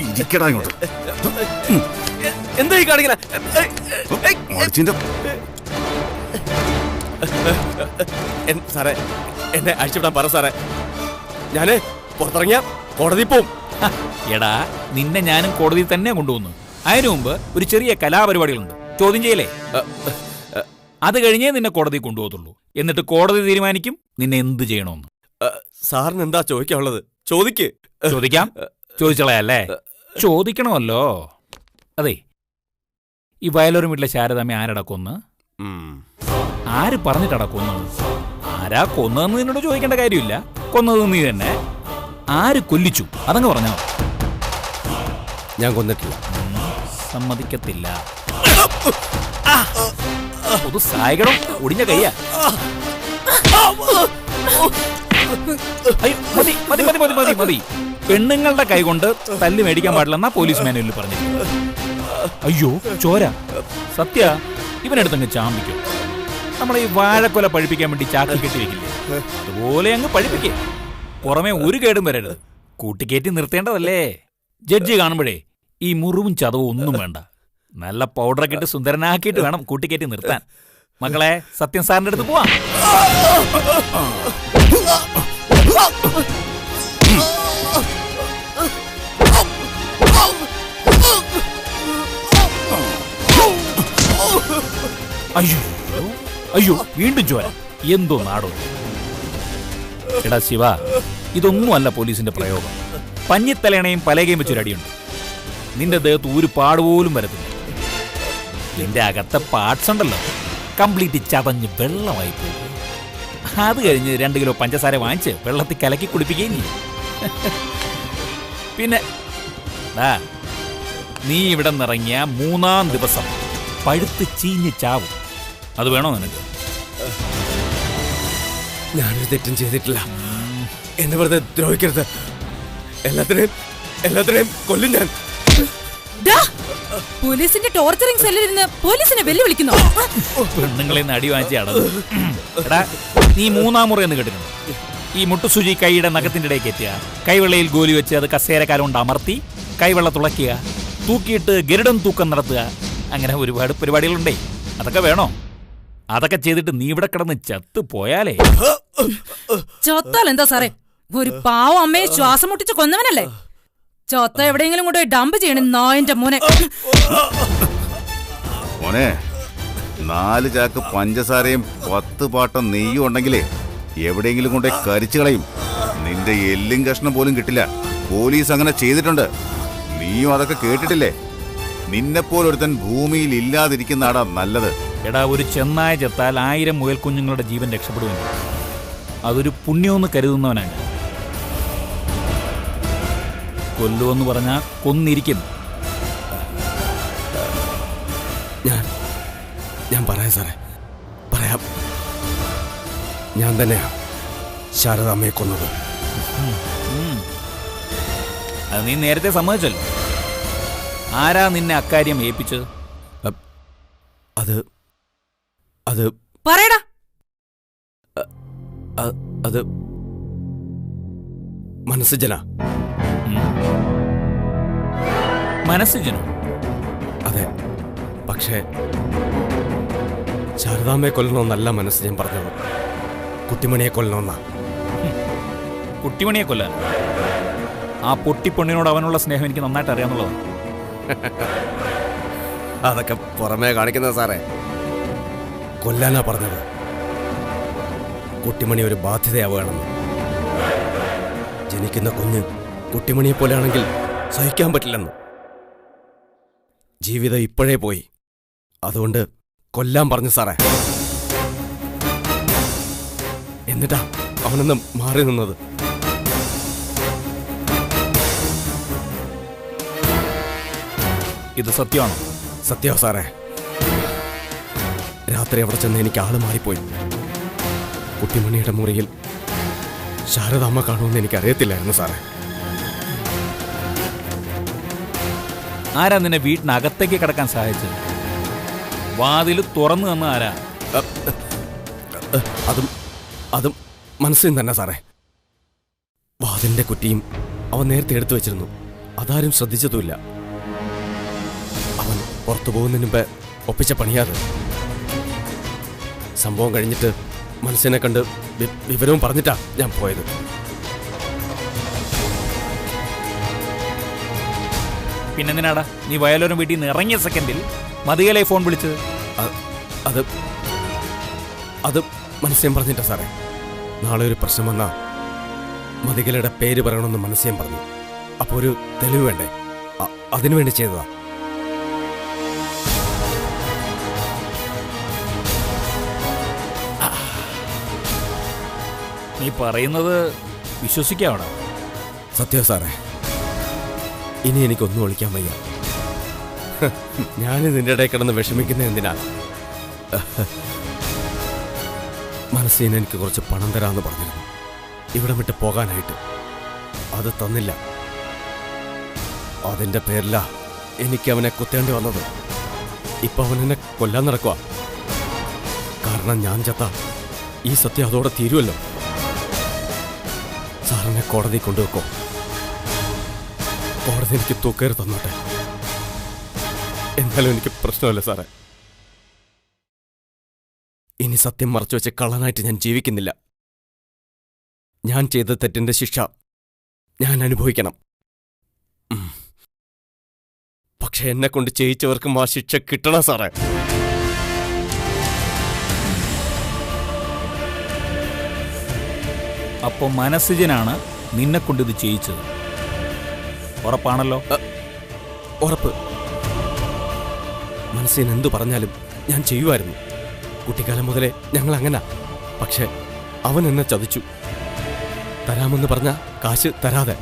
ഇരിക്കടാ ഇങ്ങോട്ട്. എന്താ ഈ കാണിക്കണ? സാറേ, എന്നെ അഴിച്ചുവിടാൻ പറ സാറേ. ഞാന് പുറത്തിറങ്ങിയ കോടതി പോവും. എടാ, നിന്നെ ഞാനും കോടതിയിൽ തന്നെ കൊണ്ടുവന്നു. അതിനു മുമ്പ് ഒരു ചെറിയ കലാപരിപാടികളുണ്ട്. ചോദ്യം ചെയ്യലേ? അത് കഴിഞ്ഞേ നിന്നെ കോടതി കൊണ്ടുപോകത്തുള്ളൂ. എന്നിട്ട് കോടതി തീരുമാനിക്കും നിന്നെ എന്ത് ചെയ്യണമെന്ന്. സാറിന് എന്താ ചോദിക്കാനുള്ളത്? ചോദിക്ക്. ചോദിക്കാം. ചോദിച്ചോളയല്ലേ? ചോദിക്കണമല്ലോ. അതെ, ഈ വയലൂർ വീട്ടിലെ ശാരദാമ്മ ആരടാ കൊന്ന്? ആര് പറഞ്ഞിട്ടടാ കൊന്നത്? ആരാ കൊന്നതെന്ന് നിന്നോട് ചോദിക്കേണ്ട കാര്യമില്ല. കൊന്നത് നീ തന്നെ. ആര് കൊല്ലിച്ചു അതങ്ങ് പറഞ്ഞോ. ഞാൻ കൊന്നിട്ടില്ല. സമ്മതിക്കത്തില്ല. ഒരു സായികടം ഒടിഞ്ഞ കയ്യാ. മതി മതി മതി മതി മതി മതി. പെണ്ണുങ്ങളുടെ കൈ കൊണ്ട് തല്ലി മേടിക്കാൻ പാടില്ലെന്നാ പോലീസ് മാനുവലിൽ പറഞ്ഞു. അയ്യോ ചോര. സത്യ ഇവനെടുത്തങ്ങ് ചാമ്പിക്കും. നമ്മളെ ഈ വാഴക്കൊല പഴിപ്പിക്കാൻ വേണ്ടി ചാക്കിൽ കെട്ടി വെക്കില്ലേ, അതുപോലെ അങ്ങ് പഴിപ്പിക്കേ. പുറമെ ഒരു കേടും വരരുത്. കൂട്ടിക്കയറ്റി നിർത്തേണ്ടതല്ലേ. ജഡ്ജി കാണുമ്പോഴേ ഈ മുറിവും ചതവും ഒന്നും വേണ്ട. നല്ല പൗഡറൊക്കെ ഇട്ട് സുന്ദരനാക്കിയിട്ട് വേണം കൂട്ടിക്കയറ്റി നിർത്താൻ. മക്കളെ, സത്യം സാറിന്റെ അടുത്ത് പോവാം. അയ്യോ അയ്യോ, വീണ്ടും ചോര. എന്തോ നാടോ. എടാ ശിവ, ഇതൊന്നും അല്ല പോലീസിന്റെ പ്രയോഗം. പഞ്ഞിത്തലേണയും പലകയും വെച്ചൊരടിയുണ്ട്. നിന്റെ ദേഹത്ത് ഒരു പാടുപോലും വരത്തില്ല. നിന്റെ അകത്തെ പാർട്സ് ഉണ്ടല്ലോ, കംപ്ലീറ്റ് ചതഞ്ഞ് വെള്ളമായി പോകും. അത് കഴിഞ്ഞ് 2 കിലോ പഞ്ചസാര വാങ്ങിച്ച് വെള്ളത്തിൽ കലക്കി കുടിപ്പിക്കുകയും ചെയ്യും. പിന്നെ നീ ഇവിടെ നിറങ്ങിയ 3-ാം ദിവസം പഴുത്ത് ചീഞ്ഞ് ചാവും. അത് വേണോ നിനക്ക്? ഞാനൊരു തെറ്റും ചെയ്തിട്ടില്ല. എന്നെ വെറുതെ ദ്രോഹിക്കരുത്. എല്ലാത്തിനെയും കൊല്ലും ഞാൻ. പോലീസിന്റെ ടോർച്ചറിംഗ് സെല്ലിലിരുന്ന് പോലീസിനെ വെല്ലുവിളിക്കുന്നു. പെണ്ണുങ്ങളെ അടി വാങ്ങിച്ചാണ്. എടാ, നീ 3-ാം മുറ എന്ന് കേട്ടിരുന്നു. ഈ മുട്ടുസൂചി കൈയുടെ നഖത്തിന്റെ ഇടയിൽ കയറ്റുക, കൈവെള്ളയിൽ ഗോലി വെച്ച് അത് കസേരക്കാലം കൊണ്ട് അമർത്തി കൈവെള്ള തുളയ്ക്കുക, തൂക്കിയിട്ട് ഗരുഡൻ തൂക്കം നടത്തുക. അങ്ങനെ ഒരുപാട് പരിപാടികളുണ്ടേ. അതൊക്കെ വേണോ? അതൊക്കെ ചെയ്തിട്ട് നീ ഇവിടെ കിടന്ന് ചത്തു പോയാലേ. ചത്താൽ എന്താ സാറേ, ഒരു പാവം അമ്മയെ ശ്വാസം മുട്ടിച്ച് കൊന്നവനല്ലേ. ചത്ത എവിടെയെങ്കിലും കൊണ്ടുപോയി ഡംപ് ചെയ്യണം നായന്റെ മോനെ. മോനെ, 4 ചാക്ക് പഞ്ചസാരയും 10 പാട്ടം നെയ്യും ഉണ്ടെങ്കിലേ എവിടെയെങ്കിലും കൊണ്ടേ കരിച്ചു കളയും. നിന്റെ എല്ലും കഷ്ണം പോലും കിട്ടില്ല. പോലീസ് അങ്ങനെ ചെയ്തിട്ടുണ്ട്. നീയും അതൊക്കെ കേട്ടിട്ടില്ലേ? നിന്നെപ്പോലൊരുത്തൻ ഭൂമിയിൽ ഇല്ലാതിരിക്കുന്നതാടാ നല്ലത്. എടാ, ഒരു ചെന്നായ ചത്താൽ 1000 മുയൽ കുഞ്ഞുങ്ങളുടെ ജീവൻ രക്ഷപ്പെടുമെങ്കിൽ അതൊരു പുണ്യമെന്ന് കരുതുന്നവനാണ്. കൊല്ലുമെന്ന് പറഞ്ഞാൽ കൊന്നിരിക്കും. ഞാൻ പറയാം സാറേ, പറയാം. ഞാൻ തന്നെയാ ശാരദാമ്മയെ കൊന്നത്. അത് നീ നേരത്തെ സമ്മതിച്ചല്ലോ. ആരാ നിന്നെ അക്കാര്യം ഏൽപ്പിച്ചത്? അത് പറയടാ. അത് മനസ്സുജന. മനസ്സുജനോ? അതെ. പക്ഷേ ശാരദാമ്മയെ കൊല്ലണമെന്നല്ല മനസ്സ് ഞാൻ പറഞ്ഞത്. കുട്ടിമണിയെ കൊല്ലണമെന്നാ. കുട്ടിമണിയെ കൊല്ലാൻ? ആ പൊട്ടിപ്പൊണ്ണിനോട് അവനുള്ള സ്നേഹം എനിക്ക് നന്നായിട്ട് അറിയാന്നുള്ളതാണ്. അതൊക്കെ പുറമേ കാണിക്കുന്നത് സാറേ. കൊല്ലാനാ പറഞ്ഞത്. കുട്ടിമണി ഒരു ബാധ്യതയാവുകയാണെന്ന്. ജനിക്കുന്ന കുഞ്ഞ് കുട്ടിമണിയെ പോലെയാണെങ്കിൽ സഹിക്കാൻ പറ്റില്ലെന്ന്. ജീവിതം ഇപ്പോഴേ പോയി. അതുകൊണ്ട് കൊല്ലാൻ പറഞ്ഞു സാറേ. എന്നിട്ടാ അവനൊന്ന് മാറി നിന്നത്. ഇത് സത്യമാണോ? സത്യമോ സാറേ? രാത്രി അവിടെ ചെന്ന് എനിക്ക് ആള് മാറിപ്പോയി. കുട്ടിമണിയുടെ മുറിയിൽ ശാരദാമ്മ കാണുമെന്ന് എനിക്കറിയത്തില്ലായിരുന്നു സാറേ. ആരാ നിന്നെ വീട്ടിനകത്തേക്ക് കിടക്കാൻ സഹായിച്ചത്? വാതിൽ തുറന്നു തന്ന ആരാ? അതും മനസ്സിൽ തന്നെ സാറേ. വാതിലിന്റെ കുറ്റിയും അവൻ നേരത്തെ എടുത്തു വെച്ചിരുന്നു. അതാരും ശ്രദ്ധിച്ചതുമില്ല. അവൻ പുറത്തു പോകുന്നതിന് മുമ്പ് ഒപ്പിച്ച പണിയാത്. സംഭവം കഴിഞ്ഞിട്ട് മനസ്സിനെ കണ്ട് വിവരവും പറഞ്ഞിട്ടാ ഞാൻ പോയത്. പിന്നെന്തിനാടാ നീ വയലോരം വീട്ടിൽ നിന്ന് ഇറങ്ങിയ സെക്കൻഡിൽ മതികലെ ഫോൺ വിളിച്ചത്? അത് മനസ്സേം പറഞ്ഞിട്ടാ സാറേ. നാളെ ഒരു പ്രശ്നം വന്നാ മതികലയുടെ പേര് പറയണമെന്ന് മനസ്സേം പറഞ്ഞു. അപ്പോൾ ഒരു തെളിവ് വേണ്ടേ? അതിനുവേണ്ടി ചെയ്തതാ. നീ പറയുന്നത് വിശ്വസിക്കാവണം. സത്യം സാറേ. ഇനി എനിക്കൊന്നും ഒളിക്കാൻ വയ്യ. ഞാൻ നിന്റെ ഇടയിൽ കിടന്ന് വിഷമിക്കുന്ന എന്തിനാ? മനസ്സിന് എനിക്ക് കുറച്ച് പണം തരാമെന്ന് പറഞ്ഞിരുന്നു ഇവിടെ വിട്ട് പോകാനായിട്ട്. അത് തന്നില്ല. അതിന്റെ പേരിലാ എനിക്ക് അവനെ കുത്തേണ്ടി വന്നത്. ഇപ്പൊ അവൻ എന്നെ കൊല്ലാൻ നടക്കുക. കാരണം ഞാൻ ചത്ത ഈ സത്യം അതോടെ തീരുമല്ലോ. സാറിനെ കോടതി കൊണ്ടുവെക്കോ. കോടതി എനിക്ക് തൂക്കേറി തന്നോട്ടെ. എന്നാലും എനിക്ക് പ്രശ്നമല്ല സാറേ. ഇനി സത്യം മറച്ചുവെച്ച് കള്ളനായിട്ട് ഞാൻ ജീവിക്കുന്നില്ല. ഞാൻ ചെയ്ത തെറ്റിന്റെ ശിക്ഷ ഞാൻ അനുഭവിക്കണം. പക്ഷെ എന്നെ കൊണ്ട് ചെയ്യിച്ചവർക്കും ആ ശിക്ഷ കിട്ടണം സാറേ. അപ്പോ മനസ്സിജനാണ് നിന്നെ കൊണ്ടിത് ചെയ്യിച്ചത്, ഉറപ്പാണല്ലോ? ഉറപ്പ്. മനസ്സിന് എന്തു പറഞ്ഞാലും ഞാൻ ചെയ്യുമായിരുന്നു. കുട്ടിക്കാലം മുതലേ ഞങ്ങൾ അങ്ങനെ. പക്ഷെ അവൻ എന്നെ ചതിച്ചു. തരാമെന്ന് പറഞ്ഞ കാശ് തരാതെ.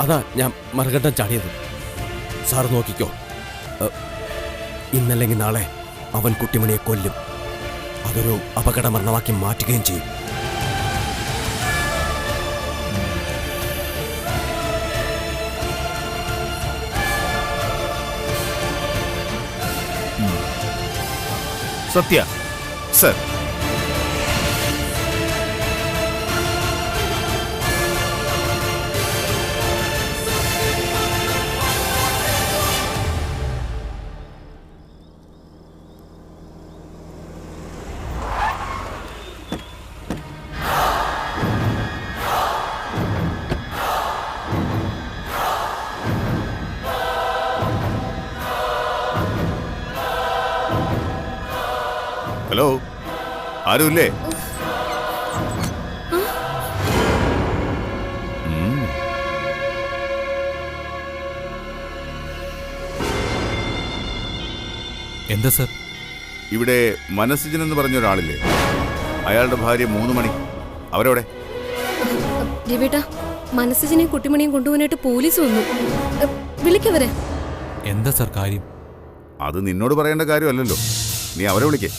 അതാ ഞാൻ മറുകണ്ഠം ചാടിയത്. സാർ നോക്കിക്കോ, ഇന്നല്ലെങ്കിൽ നാളെ അവൻ കുട്ടിമണിയെ കൊല്ലും. അതൊരു അപകടമരണമാക്കി മാറ്റുകയും ചെയ്യും. സത്യ സർ, ഹലോ, ആരുമില്ലേ? എന്താ സർ? ഇവിടെ മനസ്സിജൻ എന്ന് പറഞ്ഞ ഒരാളില്ലേ, അയാളുടെ ഭാര്യ 3 മണി, അവരവിടെ? രവിട്ടാ, മനസ്സിനെ കുട്ടിമണിയും കൊണ്ടുപോകാനായിട്ട് പോലീസ് വന്നു. വിളിക്കവരെ. എന്താ സർ കാര്യം? അത് നിന്നോട് പറയേണ്ട കാര്യമല്ലല്ലോ, നീ അവരെ വിളിക്കേ.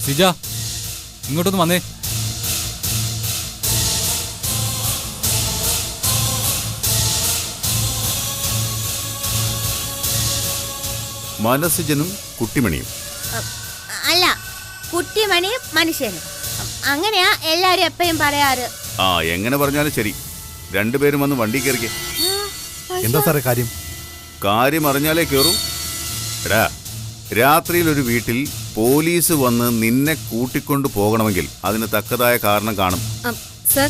സിജ, ഇങ്ങോട്ടൊന്ന് വന്നേ. മനസ്സിജനും കുട്ടിമണിയും? അല്ല, കുട്ടിമണിയും മനുഷ്യനും. അങ്ങനെയാ എല്ലാരും എപ്പോഴും പറയാറ്. ആ, എങ്ങനെ പറഞ്ഞാലും ശരി, രണ്ടുപേരും വന്ന് വണ്ടി കയറിക്കേ. എന്താ സാറേ കാര്യം? കാര്യം അറിഞ്ഞാലേ കയറൂ. എടാ, രാത്രിയിൽ ഒരു വീട്ടിൽ പോലീസ് വന്ന് നിന്നെ കൂട്ടിക്കൊണ്ടു പോകണമെങ്കിൽ അതിന് തക്കതായ കാരണം കാണും. സർ,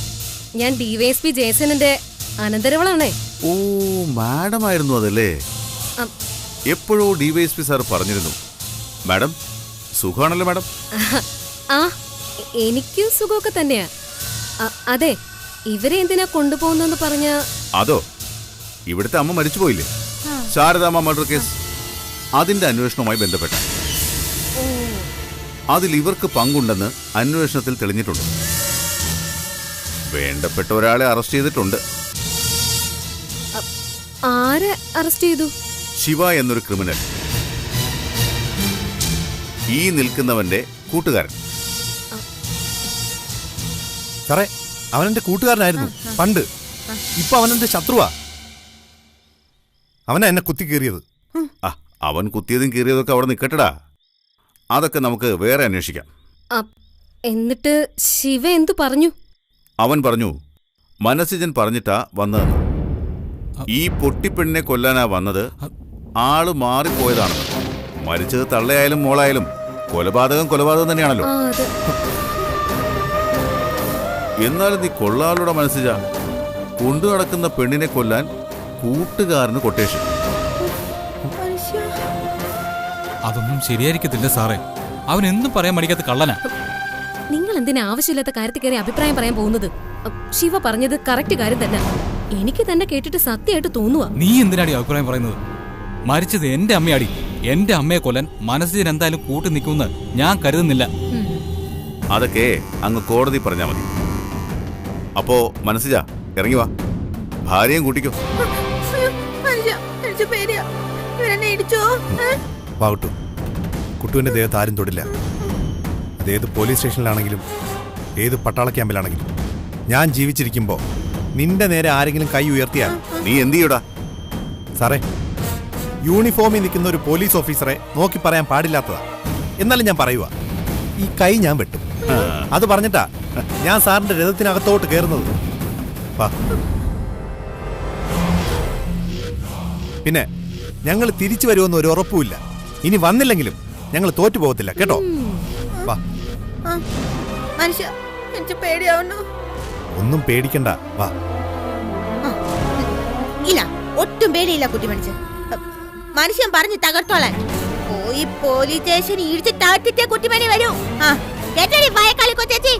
ഞാൻ ഡിവൈഎസ്പി ജയസേനന്റെ അനന്തരവളാണേ. ഓ, മാഡം ആയിരുന്നു അതല്ലേ? എപ്പോഴോ ഡിവൈഎസ്പി സാർ പറഞ്ഞിരുന്നു. മാഡം സുഖമാണല്ലോ മാഡം? ആ, എനിക്കും സുഖമൊക്കെ തന്നെയാ. അതെ, ഇവരെ എന്തിനാ കൊണ്ടുപോകുന്നെന്ന് പറഞ്ഞ? അതോ, ഇവിടുത്തെ അമ്മ മരിച്ചുപോയില്ലേ, ശാരദാമ്മ മർഡർ കേസ്, അതിന്റെ അന്വേഷണവുമായി ബന്ധപ്പെട്ട. അതിൽ ഇവർക്ക് പങ്കുണ്ടെന്ന് അന്വേഷണത്തിൽ തെളിഞ്ഞിട്ടുണ്ട്. വേണ്ടപ്പെട്ട ഒരാളെ അറസ്റ്റ് ചെയ്തിട്ടുണ്ട്. ആരെ അറസ്റ്റ് ചെയ്തു? ശിവ എന്നൊരു ക്രിമിനൽ, ഈ നിൽക്കുന്നവന്റെ കൂട്ടുകാരൻ. സാറേ, അവനെന്റെ കൂട്ടുകാരനായിരുന്നു പണ്ട്. ഇപ്പൊ അവനെന്റെ ശത്രുവാ. അവനാ എന്നെ കുത്തി കീറിയത്. അവൻ കുത്തിയതും കീറിയതൊക്കെ അവിടെ നിൽക്കട്ടടാ, അതൊക്കെ നമുക്ക് വേറെ അന്വേഷിക്കാം. എന്നിട്ട് ശിവ എന്തു പറഞ്ഞു? അവൻ പറഞ്ഞു, മനസ്സിജൻ പറഞ്ഞിട്ടാ വന്നതെന്ന്. ഈ പൊട്ടിപ്പെണ്ണിനെ കൊല്ലാനാ വന്നത്, ആള് മാറിപ്പോയതാണ്. മരിച്ചത് തള്ളയായാലും മോളായാലും കൊലപാതകം തന്നെയാണല്ലോ. എന്നാലും നീ കൊള്ളാളുടെ മനസ്സിജ, കൊണ്ടു നടക്കുന്ന പെണ്ണിനെ കൊല്ലാൻ കൂട്ടുകാരന് കൊട്ടേഷൻ. അതൊന്നും ശരിയായിരിക്കത്തില്ല സാറേ. അവൻ എന്തും പറയാൻ മടിക്കാത്ത കള്ളനാ. നിങ്ങൾ എന്തിനാ ആവശ്യമില്ലാത്ത കാര്യത്തിൽ കയറി അഭിപ്രായം പറയാൻ പോകുന്നത്? ശിവ പറഞ്ഞത് കറക്റ്റ് കാര്യം തന്നെ. എനിക്ക് തന്നെ കേട്ടിട്ട് സത്യമായിട്ട് തോന്നുക. നീ എന്തിനാടി അഭിപ്രായം പറയുന്നത്? മരിച്ചത് എന്റെ അമ്മയാടി. എന്റെ അമ്മയെ കൊല്ലാൻ മനസ്സിന് എന്തായാലും കൂട്ടി നിൽക്കുമെന്ന് ഞാൻ കരുതുന്നില്ല. അതൊക്കെ അങ്ങ് കോടതി പറഞ്ഞാ മതി. അപ്പോ മനസ്സിജ, ഇറങ്ങി വാ, ഭാര്യയും കൂട്ടിക്കോ. വാട്ടു, കുട്ടുവിന്റെ ദേഹത്ത് ആരും തൊടില്ല. അതേത് പോലീസ് സ്റ്റേഷനിലാണെങ്കിലും ഏത് പട്ടാള ക്യാമ്പിലാണെങ്കിലും. ഞാൻ ജീവിച്ചിരിക്കുമ്പോ നിന്റെ നേരെ ആരെങ്കിലും കൈ ഉയർത്തിയാൽ നീ എന്ത് ചെയ്യൂടാ? സാറേ, യൂണിഫോമിൽ നിൽക്കുന്ന ഒരു പോലീസ് ഓഫീസറെ നോക്കി പറയാൻ പാടില്ലാത്തതാ. എന്നാലും ഞാൻ പറയുക, ഈ കൈ ഞാൻ വെട്ടും. അത് പറഞ്ഞിട്ടാ ഞാൻ സാറിന്റെ രഥത്തിനകത്തോട്ട് കയറുന്നത്. വാ. പിന്നെ ഞങ്ങൾ തിരിച്ചു വരുമെന്ന് ഒരു ഉറപ്പുമില്ല. ഇനി വന്നില്ലെങ്കിലും ഞങ്ങൾ തോറ്റു പോകത്തില്ല കേട്ടോ. വാ. മനുഷ്യ, എനിക്ക് പേടിയാവുന്നു. ഒന്നും പേടിക്കണ്ട, വാ. ഇല്ല, ഒട്ടും പേടിയില്ല കുട്ടി മനുഷ്യൻ. മനുഷ്യൻ പറഞ്ഞു തകർത്തോളാൻ. പോയി പോലീസ് സ്റ്റേഷൻ ഇടിച്ച് താഴ്ത്തിട്ടേ കുട്ടിമണി വരൂ. കേട്ടടി ഭയക്കാളി കൊച്ചേച്ചി.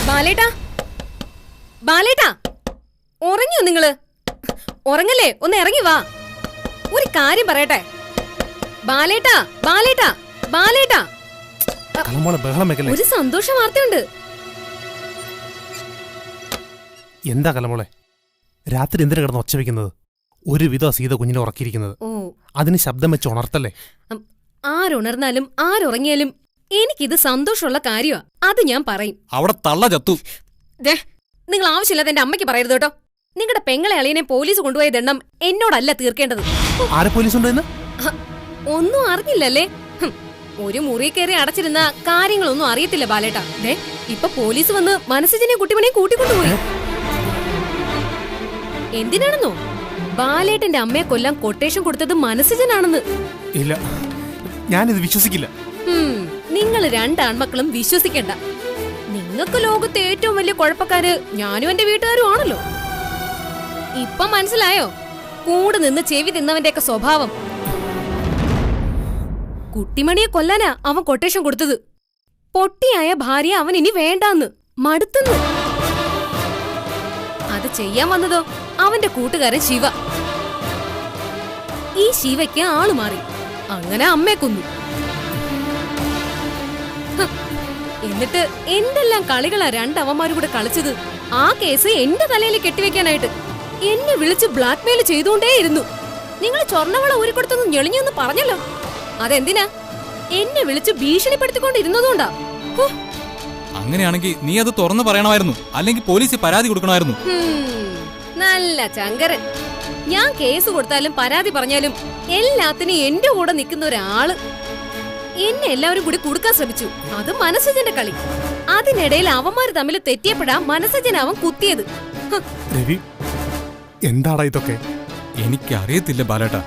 ബാലേട്ടാ, ബാലേട്ടാ, ഉറങ്ങിയോ നിങ്ങള്? ഉറങ്ങല്ലേ, ഒന്ന് ഇറങ്ങി വാ. ഒരു കാര്യം പറയട്ടെ. ബാലേട്ടാ, ബാലേട്ടാ, ബാലേട്ടാ, ഒരു സന്തോഷ വാർത്തയുണ്ട്. എന്താ കലമോളെ, രാത്രി എന്തിനാ കിടന്ന് ഒച്ച വെക്കുന്നത്? ഒരുവിധം സീത കുഞ്ഞിനെ ഉറക്കിയിരിക്കുന്നത്. അതിന് ശബ്ദം വെച്ച് ഉണർത്തല്ലേ? ആരുണർന്നാലും ആരുറങ്ങിയാലും എനിക്കിത് സന്തോഷമുള്ള കാര്യമാ. അത് ഞാൻ പറയും. അവിടെ തള്ള ചത്തു. നിങ്ങൾ ആവശ്യമില്ലാതെ എന്റെ അമ്മയ്ക്ക് പറയരുത് കേട്ടോ. നിങ്ങളുടെ പെങ്ങളെ അളിയനെ പോലീസ് കൊണ്ടുപോയ ദണ്ണം എന്നോടല്ല തീർക്കേണ്ടത്. ഒന്നും അറിഞ്ഞില്ലല്ലേ? ഒരു മുറി കയറി അടച്ചിരുന്ന കാര്യങ്ങളൊന്നും അറിയത്തില്ല ബാലേട്ടാ. ഇപ്പൊ പോലീസ് വന്ന് മനസ്സിനെ കുട്ടിമണിയെ കൂട്ടിക്കൊണ്ടുപോയി. എന്തിനാണെന്നോ? ബാലേട്ടന്റെ അമ്മയെ കൊല്ലാൻ കൊട്ടേഷൻ കൊടുത്തത് മനസ്സിജനാണെന്ന്. ഇല്ല, ഞാനിത് വിശ്വസിക്കില്ല. നിങ്ങൾ രണ്ടാൺമക്കളും വിശ്വസിക്കണ്ട. നിങ്ങൾക്ക് ലോകത്തെ ഏറ്റവും വലിയ കുഴപ്പക്കാര് ഞാനും എന്റെ വീട്ടുകാരും ആണല്ലോ. ഇപ്പൊ മനസ്സിലായോ കൂടെ നിന്ന് ചെവി തിന്നവന്റെയൊക്കെ സ്വഭാവം? കുട്ടിമണിയെ കൊല്ലാനാ അവൻ കൊട്ടേഷൻ കൊടുത്തത്. പൊട്ടിയായ ഭാര്യ അവൻ ഇനി വേണ്ടാന്ന് മടുത്തുന്നു. അത് ചെയ്യാൻ വന്നതോ അവന്റെ കൂട്ടുകാരൻ ശിവ. ഈ ശിവയ്ക്ക് ആള് മാറി. അങ്ങനെ അമ്മയെ കൊന്നു. എന്നിട്ട് എന്തെല്ലാം കളികളാ രണ്ടവന്മാരും കൂടെ കളിച്ചത്. ആ കേസ് എന്റെ തലയിൽ കെട്ടിവെക്കാനായിട്ട് എന്നെ വിളിച്ച് ബ്ലാക്ക്മെയിൽ ചെയ്തുകൊണ്ടേയിരുന്നു. നിങ്ങൾ സ്വർണ്ണവള ഊരിക്കൊടുത്തൊന്നും ഞെളിഞ്ഞൊന്ന് പറഞ്ഞല്ലോ. അതെന്തിനാ? എന്നെ വിളിച്ച് ഭീഷണിപ്പെടുത്തിക്കൊണ്ടിരുന്നതുകൊണ്ടാ. അങ്ങനെയാണെങ്കിൽ നീ അത് തുറന്നു പറയണമായിരുന്നു, അല്ലെങ്കിൽ പോലീസിൽ പരാതി കൊടുക്കണമായിരുന്നു. നല്ല ചങ്കരൻ. ഞാൻ കേസ് കൊടുത്താലും പരാതി പറഞ്ഞാലും എല്ലാത്തിനും എന്റെ കൂടെ നിൽക്കുന്ന ഒരാള്. എന്നെ എല്ലാവരും കൂടി കൊടുക്കാൻ ശ്രമിച്ചു. അത് മനസ്സജന്റെ കളി. അതിനിടയിൽ അവന്മാര് തമ്മിൽ തെറ്റിയപ്പോഴാ മനസ്സജൻ അവൻ കുത്തിയത്. എന്താടാ ഇതൊക്കെ? എനിക്കറിയത്തില്ല ബാലേട്ടാ.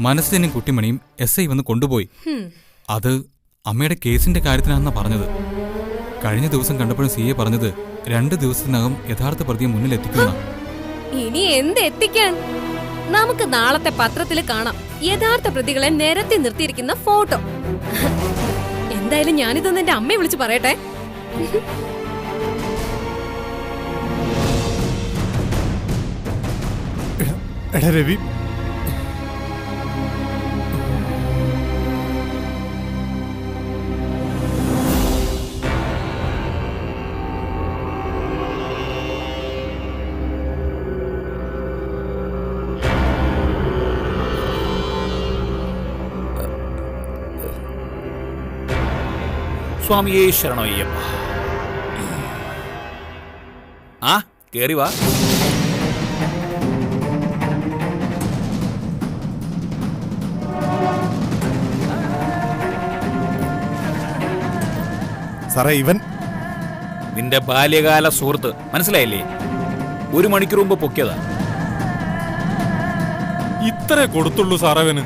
മനസ്സജനും കുട്ടിമണിയും SI വന്ന് കൊണ്ടുപോയി. അത് അമ്മയുടെ കേസിന്റെ കാര്യത്തിനാണെന്നാ പറഞ്ഞത്. കഴിഞ്ഞ ദിവസം കണ്ടപ്പോഴും CA പറഞ്ഞത് 2 ദിവസത്തിനകം യഥാർത്ഥ പ്രതിയെ മുന്നിലെത്തിക്കുന്ന. ഇനി എന്ത് എത്തിക്കാൻ? നമുക്ക് നാളത്തെ പത്രത്തിൽ കാണാം യഥാർത്ഥ പ്രതികളെ നിരത്തി നിർത്തിയിരിക്കുന്ന ഫോട്ടോ. എന്തായാലും ഞാനിതൊന്ന് എന്റെ അമ്മയെ വിളിച്ച് പറയട്ടെ. എടാ രവി, സ്വാമിയേ ശരണയ്യപ്പ. ആ കേറി വാ. സാറേ, ഇവൻ നിന്റെ ബാല്യകാല സുഹൃത്ത്, മനസ്സിലായില്ലേ? 1 മണിക്കൂർ മുമ്പ് പൊക്കിയതാ. ഇത്രേ കൊടുത്തുള്ളൂ സാറവന്.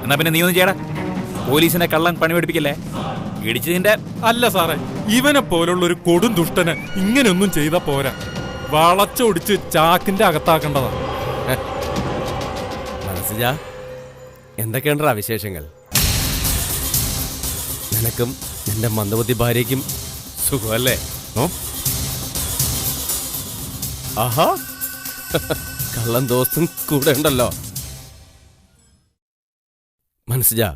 എന്നാ പിന്നെ നീ ഒന്നും ചെയ്യടാ. പോലീസിനെ കള്ളൻ പണി പഠിപ്പിക്കല്ലേ. ഇടിച്ചതിന്റെ അല്ല സാറേ, ഇവനെ പോലുള്ള ഒരു കൊടും ദുഷ്ടന് ഇങ്ങനെയൊന്നും ചെയ്താ പോരാ. വളച്ചൊടിച്ച് ചാക്കിന്റെ അകത്താക്കേണ്ടതാ. മനസ്സിലാ എന്തൊക്കെയുണ്ടാ വിശേഷങ്ങൾ? നിനക്കും നിന്റെ മന്ദബുദ്ധി ഭാര്യയ്ക്കും സുഖമല്ലേ? ആഹാ, കള്ളൻ ദോസ്തും കൂടെ ഉണ്ടല്ലോ. മനസ്സിലാ,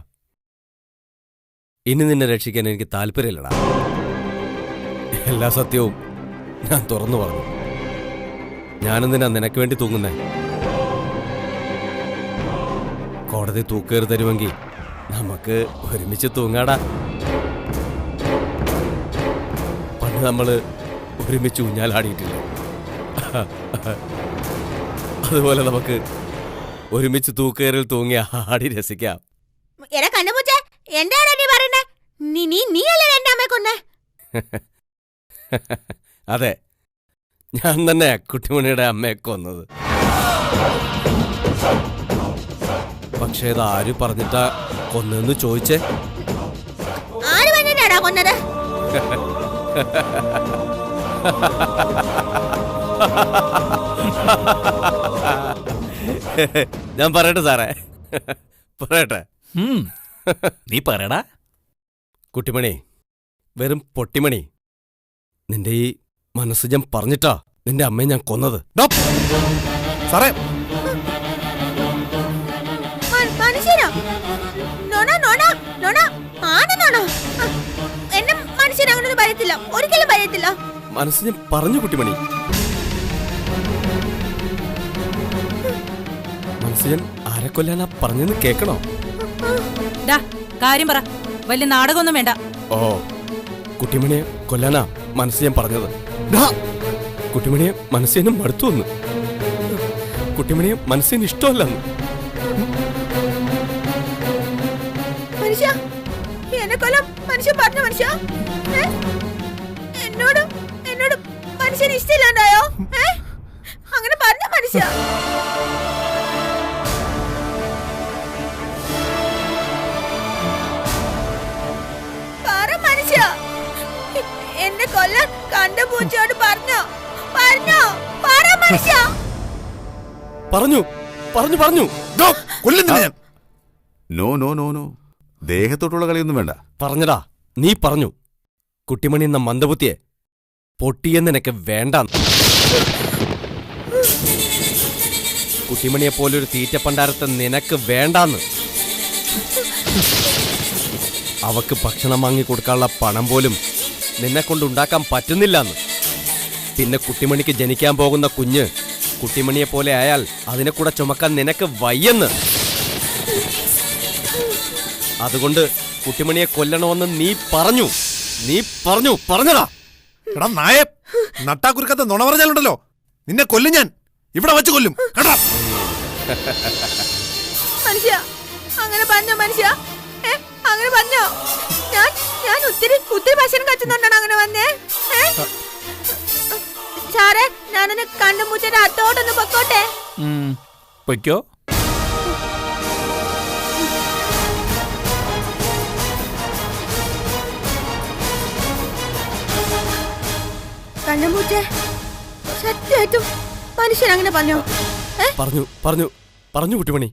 ഇനി നിന്നെ രക്ഷിക്കാൻ എനിക്ക് താല്പര്യമില്ലടാ. എല്ലാ സത്യവും ഞാൻ തുറന്നു പറഞ്ഞു. ഞാനെന്തിനാ നിനക്ക് വേണ്ടി തൂങ്ങുന്നേ? കോടതി തൂക്കേറി തരുമെങ്കിൽ നമുക്ക് ഒരുമിച്ച് തൂങ്ങാടാ. പണ്ട് നമ്മള് ഒരുമിച്ച് ഊഞ്ഞാലാടിയിട്ടില്ല, അതുപോലെ നമുക്ക് ഒരുമിച്ച് തൂക്കേറിൽ തൂങ്ങി ആടി രസിക്കാം. അതെ, ഞാൻ തന്നെ കുട്ടിമണിയുടെ അമ്മയെ കൊന്നത്. പക്ഷേ ഇത് ആര് പറഞ്ഞിട്ടാ കൊന്നെന്ന് ചോദിച്ചേ? ഞാൻ പറയട്ടെ സാറേ, പറയട്ടെ? നീ പറയടാ. കുട്ടിമണി, വെറും പൊട്ടിമണി, നിന്റെ ഈ മനസ്സ് ഞാൻ പറഞ്ഞിട്ടാ നിന്റെ അമ്മയെ ഞാൻ കൊന്നത്. സാറേ, മനസ്സ് ഞാൻ പറഞ്ഞു കുട്ടിമണി, മനസ്സ് ഞാൻ ആരെ കൊല്ലാനാ പറഞ്ഞെന്ന് കേക്കണോ? കാര്യം പറ, വലിയ നാടകമൊന്നും വേണ്ട. ഓ, കുട്ടിമണിയെ കൊല്ലാനാ മനസ്സ് ഞാൻ പറഞ്ഞത്. കുട്ടിമണിയെ മനസ്സിനും മടുത്തു വന്നു. കുട്ടിമണിയെ മനസ്സിന് ഇഷ്ടമല്ലെന്ന്. എന്നോട് മനുഷ്യന് ഇഷ്ടമില്ലാണ്ടായോ? അങ്ങനെ പറഞ്ഞ മനുഷ്യ എന്നെ കൊല്ലാൻ കണ്ട പൂച്ചയോട് പറഞ്ഞോ? പറഞ്ഞു പറഞ്ഞു പറഞ്ഞു കൊല്ലുന്നില്ല. നോ നോ നോ നോ, ദേഹത്തോട്ടുള്ള കളിയൊന്നും വേണ്ട. പറഞ്ഞടാ, നീ പറഞ്ഞു. കുട്ടിമണി എന്ന മന്ദബുദ്ധിയെ പൊട്ടിയെന്ന് എനിക്ക് വേണ്ടാന്ന്. കുട്ടിമണിയെ പോലൊരു തീറ്റപ്പണ്ടാരത്തെ നിനക്ക് വേണ്ടാന്ന്. അവക്ക് ഭക്ഷണം വാങ്ങിക്കൊടുക്കാനുള്ള പണം പോലും നിന്നെ കൊണ്ടുണ്ടാക്കാൻ പറ്റുന്നില്ലാന്ന്. പിന്നെ കുട്ടിമണിക്ക് ജനിക്കാൻ പോകുന്ന കുഞ്ഞ് കുട്ടിമണിയെ പോലെ ആയാൽ അതിനെ കൂടെ ചുമക്കാൻ നിനക്ക് വയ്യെന്ന്. അതുകൊണ്ട് കുട്ടിമണിയെ കൊല്ലണമെന്ന് നീ പറഞ്ഞടാ. എടാ നായ, നട്ടാക്കുരുക്കത്തെ നുണ പറഞ്ഞാലുണ്ടല്ലോ, നിന്നെ കൊല്ലും ഞാൻ. ഇവിടെ വെച്ച് കൊല്ലും. മനുഷ്യ അങ്ങനെ പറഞ്ഞോ? മനുഷ്യ അങ്ങനെ പറഞ്ഞോ? ഞാൻ ഒത്തിരി ഭക്ഷണം കഴിച്ചുകൊണ്ടാണ് അങ്ങനെ വന്നേ. സാറേ, ഞാനൊന്ന് കണ്ണുമുച്ചിട്ട് അത്തോട്ടൊന്ന് പൊക്കോട്ടെ? പൊയ്ക്കോ. കണ്ണുമുച്ചേ, സത്യമായിട്ടും മനുഷ്യൻ അങ്ങനെ പറഞ്ഞോ? പറഞ്ഞു പറഞ്ഞു പറഞ്ഞു കുട്ടിമണി.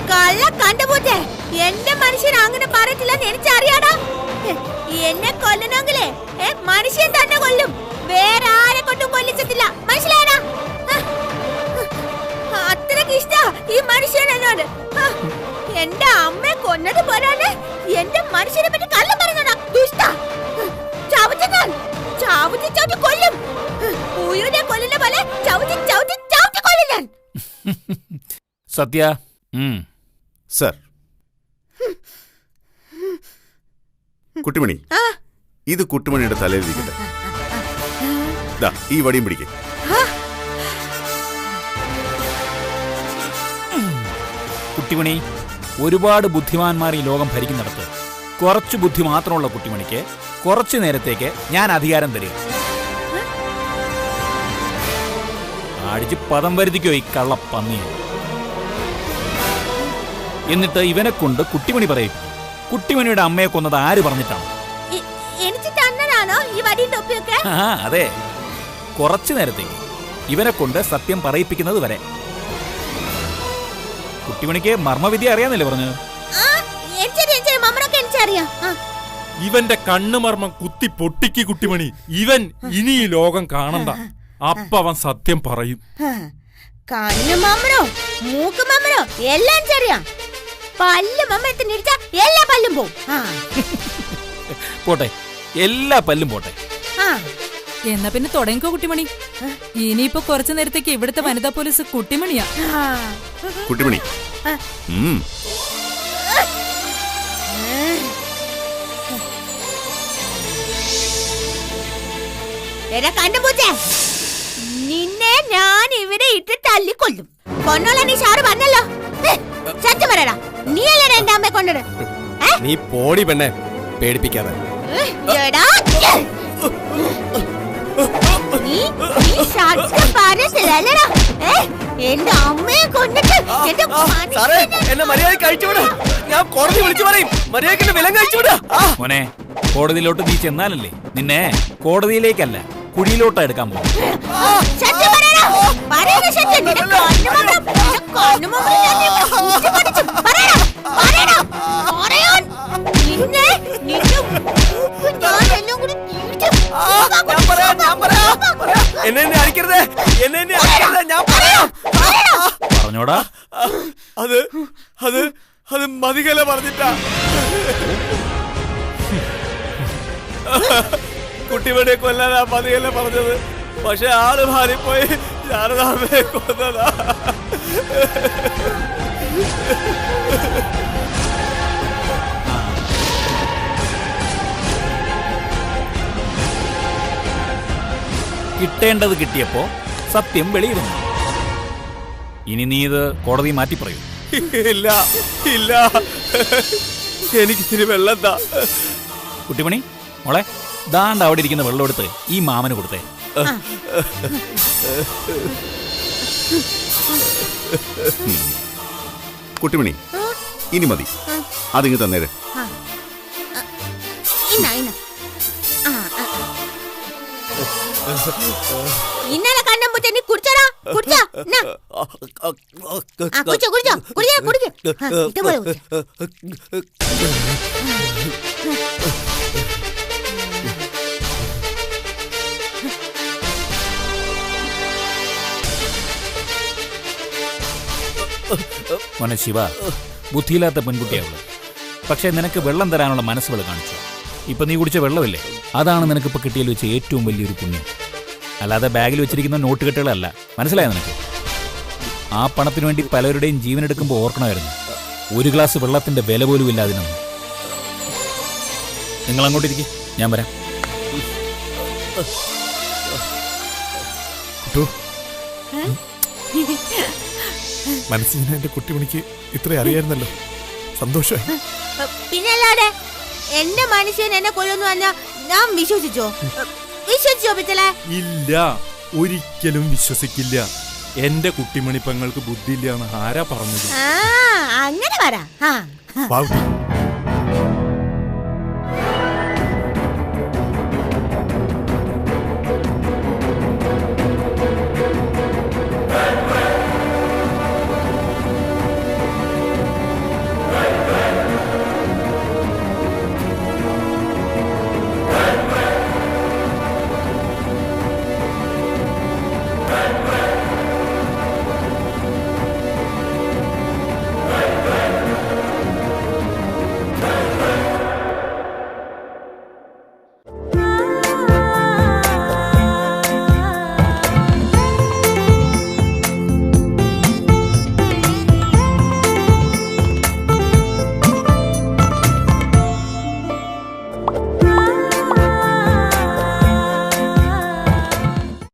കള്ള കണ്ടുപൂച്ചേ, എന്റെ മനുഷ്യൻ അങ്ങനെ പറയത്തില്ലെന്ന് എനിക്കറിയാടാ. എന്നെ കൊല്ലണമെങ്കിലേ മനുഷ്യൻ തന്നെ കൊല്ലും, വേറെ ആരെ കൊണ്ടും കൊല്ലിച്ചിട്ടില്ല. മനസ്സിലായടാ? അത്രക്ക് ഇഷ്ടാ ഈ മനുഷ്യൻ എന്നോട്. എന്റെ അമ്മയെ കൊന്നത് പോലാണ് എന്റെ മനുഷ്യനെ പറ്റി കള്ളം പറഞ്ഞോടാ. ദുഷ്ട ചവിട്ടി കൊല്ലും. പൂയൂരെ കൊല്ലുന്ന പോലെ ചവിട്ടി കൊല്ലും ഞാൻ. സത്യ സർ, കുട്ടിമണി, ഇത് കുട്ടിമണിയുടെ തലയിൽ ഇരിക്കട്ടെ. ഈ വടിയും പിടിക്കേ. കുട്ടിമണി, ഒരുപാട് ബുദ്ധിമാന്മാർ ഈ ലോകം ഭരിക്കുന്നിടത്ത് കുറച്ചു ബുദ്ധി മാത്രമുള്ള കുട്ടിമണിക്ക് കുറച്ചു നേരത്തേക്ക് ഞാൻ അധികാരം തരിക. അടിച്ച് പദം വരുത്തിക്കോ ഈ കള്ളപ്പന്നിയെ. എന്നിട്ട് ഇവനെ കൊണ്ട് കുട്ടിമണി പറയും കുട്ടിമണിയുടെ അമ്മയെ കൊന്നത് ആര് പറഞ്ഞിട്ടാണ്? എനിക്ക് തന്നതാണോ? ആണോ ഈ വടിയും തൊപ്പിയൊക്കെ? ആ അതെ, കുറച്ചു നേരത്തേക്ക് ഇവനെ കൊണ്ട് സത്യം പറയിപ്പിക്കുന്നത് വരെ. കുട്ടിമണിക്ക് മർമ്മവിദ്യ അറിയാന്നല്ലേ പറഞ്ഞത്? ഇവന്റെ കണ്ണുമർമ്മം കുത്തി പൊട്ടിക്ക് കുട്ടിമണി. ഇവൻ ഇനി ഈ ലോകം കാണണ്ട. അപ്പ അവൻ സത്യം പറയും. കണ്ണു മമ്മനോ മൂക്ക് മമ്മനോ എല്ലാം ചെറിയാം. പല്ല് മമ്മത്തിന് ഇടിച്ചാ എല്ലാ പല്ലും പോവും. പോട്ടെ, എല്ലാ പല്ലും പോട്ടെ. എന്നാ പിന്നെ തുടങ്ങിക്കോ കുട്ടിമണി. ഇനിയിപ്പോ കുറച്ചു നേരത്തേക്ക് ഇവിടുത്തെ വനിതാ പോലീസ് കുട്ടിമണിയാ. കുട്ടിമണി കണ്ടുപൂച്ചേ, നിന്നെ ഞാൻ ഇവിടെ ഇട്ട് തല്ലിക്കൊല്ലും. കൊന്നോളാ നീ ഷാറ് പറഞ്ഞല്ലോ. സത്യം പറയടാ, നീ അല്ലേ എന്റെ അമ്മയെ കൊണ്ടത്? നീ പോടി പെണ്ണെ, പേടിപ്പിക്കാതെ. എന്റെ അമ്മയെ കൊണ്ടിട്ട് എന്നെ മര്യാദ കഴിച്ചുവിടാ. ഞാൻ കോടതി വിളിച്ചു പറയും. മര്യാദക്ക് വിലം കഴിച്ചുവിടാ. മോനെ, കോടതിയിലോട്ട് നീ ചെന്നാലല്ലേ നിന്നെ കോടതിയിലേക്കല്ല കുഴിയിലോട്ടാ എടുക്കാൻ പോകും. പറഞ്ഞോടാ. അത് മതികല പറഞ്ഞിട്ടാ. കുട്ടിമണിയെ കൊല്ലാനാ മതികല പറഞ്ഞത്. പക്ഷെ ആള് മാറിപ്പോയി. ശാരദാമ്മയെ കൊന്നതാ. കിട്ടേണ്ടത് കിട്ടിയപ്പോ സത്യം വെളിയിൽ വന്നു. ഇനി നീ ഇത് കോടതി മാറ്റി പറയൂ. ഇല്ല ഇല്ല, എനിക്കിത്തിരി വെള്ളം താ. കുട്ടിമണി മോളെ, ദാണ്ട് അവിടെ ഇരിക്കുന്ന വെള്ളം എടുത്ത് ഈ മാമന് കൊടുത്തേ. കുട്ടിമണി ഇനി മതി, അതിങ്ങ് തന്നേര്. ഇന്നലെ കണ്ണമ്പൂച്ച നീ കുടിച്ചോടാ, കുടിച്ചോ കുടിച്ചോ കുടിച്ചോ കുടിച്ചോ. മോനെ ശിവ, ബുദ്ധിയില്ലാത്ത പെൺകുട്ടിയാവുള്ളൂ. പക്ഷെ നിനക്ക് വെള്ളം തരാനുള്ള മനസ്സുകൾ കാണിച്ചു. ഇപ്പൊ നീ കുടിച്ച വെള്ളമില്ലേ, അതാണ് നിനക്കിപ്പോ കിട്ടിയതിൽ വെച്ച് ഏറ്റവും വലിയൊരു പുണ്യം. അല്ലാതെ ബാഗിൽ വെച്ചിരിക്കുന്ന നോട്ടുകെട്ടുകളല്ല. മനസ്സിലായോ നിനക്ക്? ആ പണത്തിനു വേണ്ടി പലരുടെയും ജീവനെടുക്കുമ്പോൾ ഓർക്കണമായിരുന്നു, ഒരു ഗ്ലാസ് വെള്ളത്തിന്റെ വില പോലും ഇല്ല അതിനൊന്നും. നിങ്ങൾ അങ്ങോട്ടിരിക്കും, ഞാൻ വരാം. മനസ്സിന് എന്റെ കുട്ടിമണിക്ക് ഇത്ര അറിയായിരുന്നല്ലോ. സന്തോഷമായി. പിന്നല്ലാതെ എന്റെ മനുഷ്യൻ എന്നെ കൊല്ലുന്നു പറഞ്ഞാ ഞാൻ വിശ്വസിച്ചോ? വിശ്വസിച്ചോ പിച്ചലേ? ഇല്ല, ഒരിക്കലും വിശ്വസിക്കില്ല. എന്റെ കുട്ടിമണി പെങ്ങൾക്ക് ബുദ്ധിയില്ല എന്ന് ആരാ പറഞ്ഞത്? അങ്ങനെ പറ.